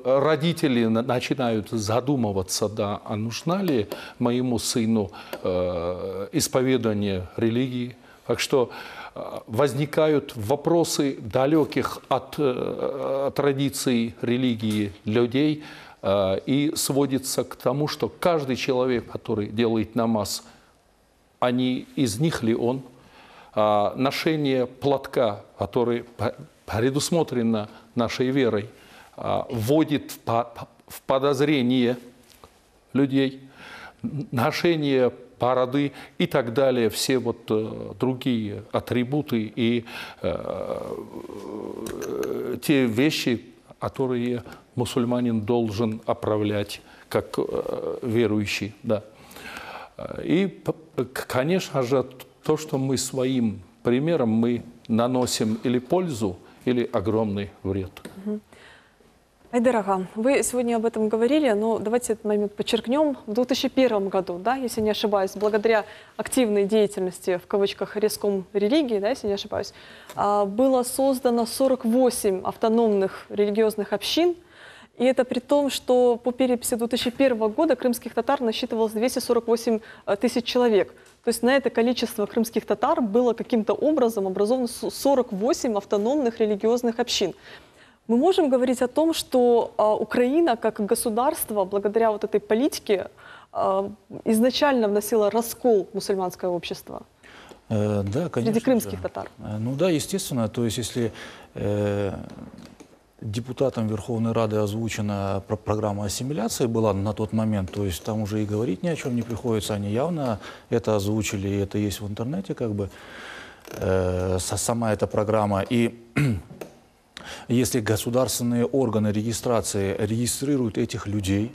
родители начинают задумываться, да, а нужна ли моему сыну исповедание религии. Так что возникают вопросы далеких от традиций религии людей и сводится к тому, что каждый человек, который делает намаз, а не из них ли он, ношение платка, который предусмотрено нашей верой, вводит в подозрение людей, ношение парады и так далее, все вот другие атрибуты и те вещи, которые мусульманин должен оправлять как верующий. Да. И, конечно же, то, что мы своим примером мы наносим или пользу, или огромный вред. Айдар ага, вы сегодня об этом говорили, но давайте этот момент подчеркнем. В 2001 году, да, если не ошибаюсь, благодаря активной деятельности, в кавычках, Реском религии, да, если не ошибаюсь, было создано 48 автономных религиозных общин. И это при том, что по переписи 2001 года крымских татар насчитывалось 248 тысяч человек. То есть на это количество крымских татар было каким-то образом образовано 48 автономных религиозных общин. Мы можем говорить о том, что Украина как государство, благодаря вот этой политике, изначально вносила раскол в мусульманское общество? Да, конечно. Среди крымских татар. Ну да, естественно. То есть если депутатом Верховной Рады озвучена программа ассимиляции была на тот момент, то есть там уже и говорить ни о чем не приходится, они явно это озвучили, и это есть в интернете, как бы, сама эта программа. И если государственные органы регистрации регистрируют этих людей,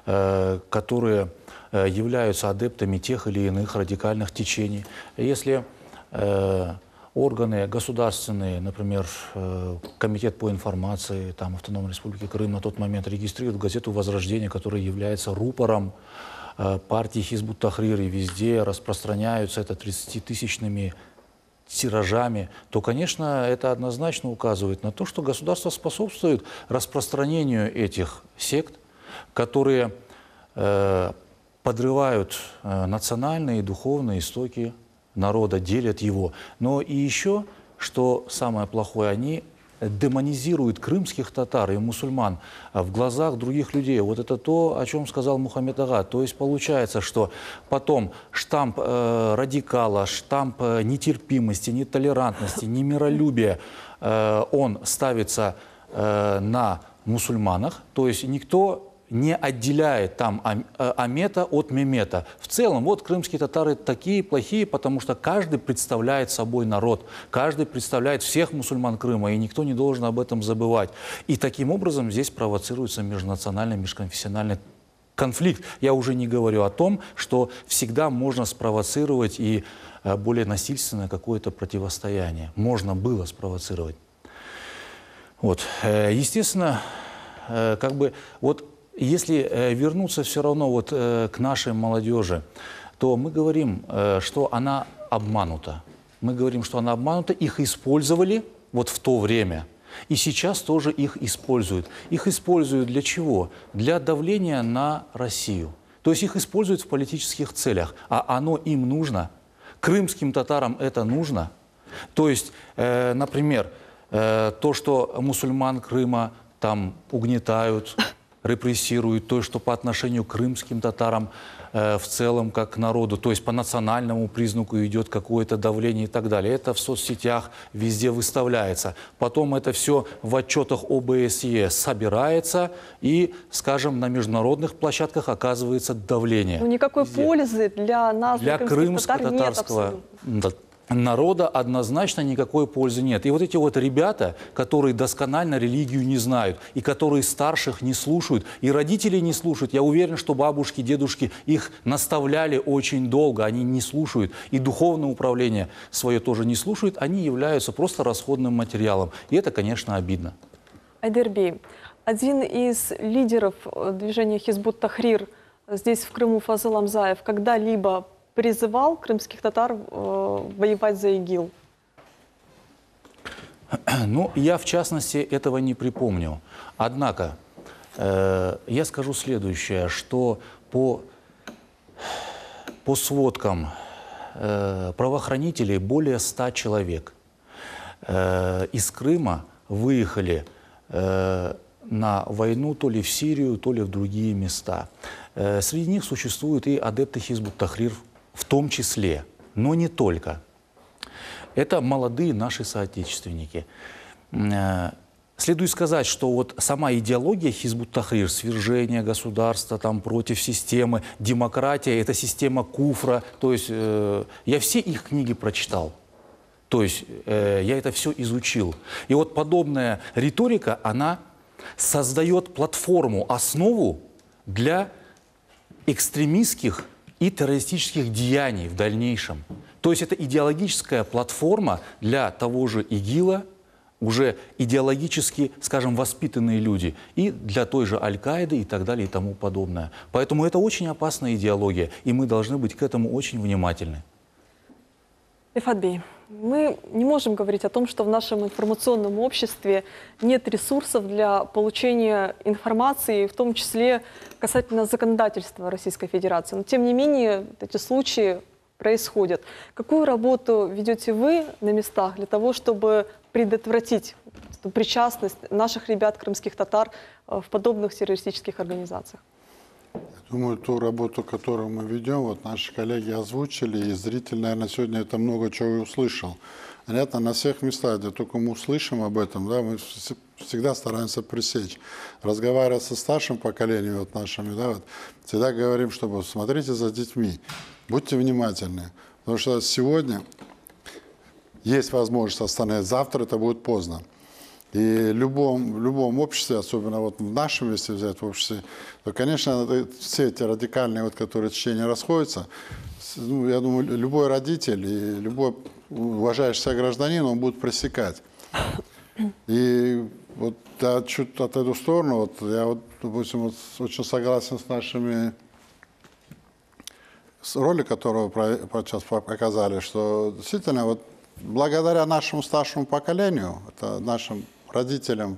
которые являются адептами тех или иных радикальных течений, если органы государственные, например, Комитет по информации там, Автономной Республики Крым на тот момент регистрирует газету «Возрождение», которая является рупором партии Хизб ут-Тахрир, и везде распространяются это 30-тысячными тиражами, то, конечно, это однозначно указывает на то, что государство способствует распространению этих сект, которые подрывают национальные и духовные истоки народа, делят его. Но и еще, что самое плохое, они демонизируют крымских татар и мусульман в глазах других людей. Вот это то, о чем сказал Мухаммед ага. То есть получается, что потом штамп радикала, штамп нетерпимости, нетолерантности, немиролюбия, он ставится на мусульманах. То есть никто не отделяет там амета от мемета. В целом, вот крымские татары такие плохие, потому что каждый представляет собой народ, каждый представляет всех мусульман Крыма, и никто не должен об этом забывать. И таким образом здесь провоцируется межнациональный, межконфессиональный конфликт. Я уже не говорю о том, что всегда можно спровоцировать и более насильственное какое-то противостояние. Можно было спровоцировать. Вот. Естественно, как бы вот если вернуться все равно вот к нашей молодежи, то мы говорим, что она обманута. Мы говорим, что она обманута, их использовали вот в то время. И сейчас тоже их используют. Их используют для чего? Для давления на Россию. То есть их используют в политических целях. А оно им нужно. Крымским татарам это нужно. То есть, например, то, что мусульман Крыма там угнетают, репрессируют, то, что по отношению к крымским татарам в целом как к народу, то есть по национальному признаку идет какое-то давление и так далее. Это в соцсетях везде выставляется. Потом это все в отчетах ОБСЕ собирается и, скажем, на международных площадках оказывается давление. Но никакой пользы для нас, для крымско-татарского народа однозначно никакой пользы нет. И вот эти вот ребята, которые досконально религию не знают, и которые старших не слушают, и родителей не слушают, я уверен, что бабушки, дедушки их наставляли очень долго, они не слушают. И духовное управление свое тоже не слушают, они являются просто расходным материалом. И это, конечно, обидно. Айдар Бей, один из лидеров движения Хизб ут-Тахрир здесь, в Крыму, Фазыл Амзаев, когда-либо призывал крымских татар воевать за ИГИЛ? Ну, я, в частности, этого не припомню. Однако, я скажу следующее, что по сводкам правоохранителей более 100 человек из Крыма выехали на войну то ли в Сирию, то ли в другие места. Среди них существуют и адепты Хизб ут-Тахрир в том числе, но не только. Это молодые наши соотечественники. Следует сказать, что вот сама идеология Хизбут Тахрир, свержение государства там, против системы, демократия, это система куфра. То есть я все их книги прочитал. То есть я это все изучил. И вот подобная риторика, она создает платформу, основу для экстремистских и террористических деяний в дальнейшем. То есть это идеологическая платформа для того же ИГИЛа, уже идеологически, скажем, воспитанные люди, и для той же Аль-Каиды и так далее и тому подобное. Поэтому это очень опасная идеология, и мы должны быть к этому очень внимательны. Рифат Бей, мы не можем говорить о том, что в нашем информационном обществе нет ресурсов для получения информации, в том числе касательно законодательства Российской Федерации. Но тем не менее эти случаи происходят. Какую работу ведете вы на местах для того, чтобы предотвратить причастность наших ребят, крымских татар, в подобных террористических организациях? Думаю, ту работу, которую мы ведем, вот наши коллеги озвучили, и зритель, наверное, сегодня это много чего услышал. Понятно, на всех местах, где только мы услышим об этом, да, мы всегда стараемся пресечь. Разговаривая со старшим поколением, вот нашими, да, вот, всегда говорим, чтобы смотрите за детьми, будьте внимательны, потому что сегодня есть возможность остановить, завтра это будет поздно. И в любом обществе, особенно вот в нашем, если взять в обществе, то, конечно, все эти радикальные, вот, которые течения расходятся, ну, я думаю, любой родитель и любой уважающий себя гражданин, он будет пресекать. И вот я чуть отойду в сторону, вот, я вот, допустим, вот, очень согласен с нашими роли, которую сейчас показали, что действительно вот благодаря нашему старшему поколению, это нашим родителям,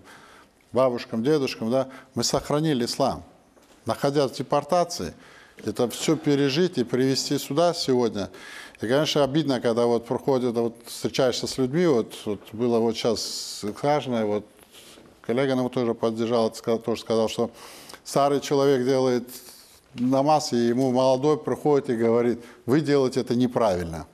бабушкам, дедушкам, да, мы сохранили ислам. Находясь в депортации, это все пережить и привезти сюда сегодня. И, конечно, обидно, когда вот проходит, вот, встречаешься с людьми, вот было вот сейчас важное, вот коллега нам тоже поддержал, тоже сказал, что старый человек делает намаз, и ему молодой приходит и говорит, вы делаете это неправильно.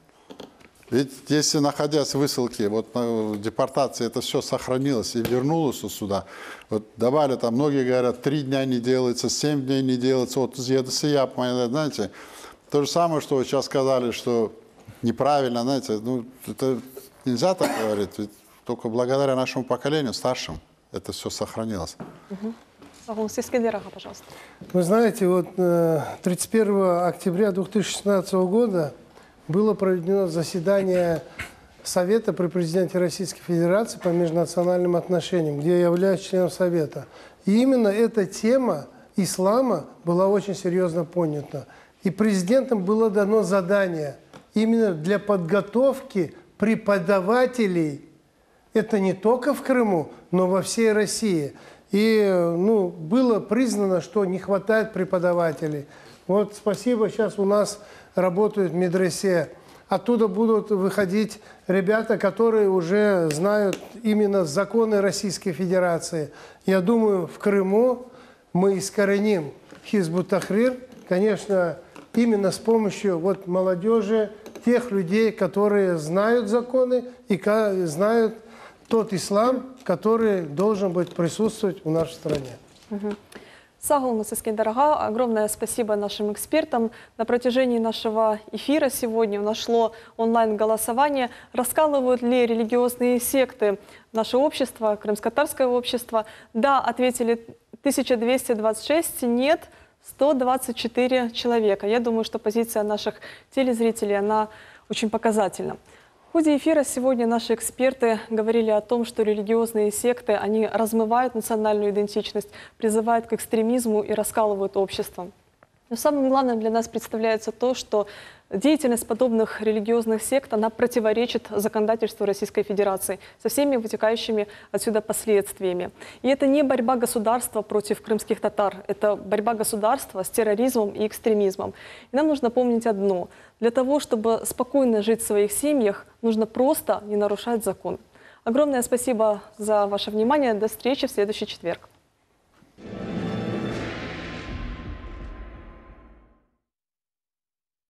Ведь если, находясь в высылке, вот на депортации, это все сохранилось и вернулось сюда, вот давали там, многие говорят, 3 дня не делается, 7 дней не делается, вот я, знаете, то же самое, что вы сейчас сказали, что неправильно, знаете, ну, это нельзя так говорить, ведь только благодаря нашему поколению, старшим, это все сохранилось. Пожалуйста. Вы знаете, вот 31 октября 2016 года было проведено заседание Совета при президенте Российской Федерации по межнациональным отношениям, где я являюсь членом Совета. И именно эта тема ислама была очень серьезно понята. И президентам было дано задание именно для подготовки преподавателей, это не только в Крыму, но во всей России. И ну, было признано, что не хватает преподавателей. Вот спасибо, сейчас у нас работают в медресе. Оттуда будут выходить ребята, которые уже знают именно законы Российской Федерации. Я думаю, в Крыму мы искореним Хизбут Тахрир, конечно, именно с помощью вот молодежи, тех людей, которые знают законы и знают тот ислам, который должен быть присутствовать в нашей стране. Сагул Насыскиндарага, огромное спасибо нашим экспертам. На протяжении нашего эфира сегодня у нас шло онлайн-голосование. Раскалывают ли религиозные секты наше общество, крымско-татарское общество? Да, ответили 1226, нет, 124 человека. Я думаю, что позиция наших телезрителей, она очень показательна. В ходе эфира сегодня наши эксперты говорили о том, что религиозные секты, они размывают национальную идентичность, призывают к экстремизму и раскалывают общество. Но самым главным для нас представляется то, что деятельность подобных религиозных сект, она противоречит законодательству Российской Федерации со всеми вытекающими отсюда последствиями. И это не борьба государства против крымских татар, это борьба государства с терроризмом и экстремизмом. И нам нужно помнить одно. Для того, чтобы спокойно жить в своих семьях, нужно просто не нарушать закон. Огромное спасибо за ваше внимание. До встречи в следующий четверг.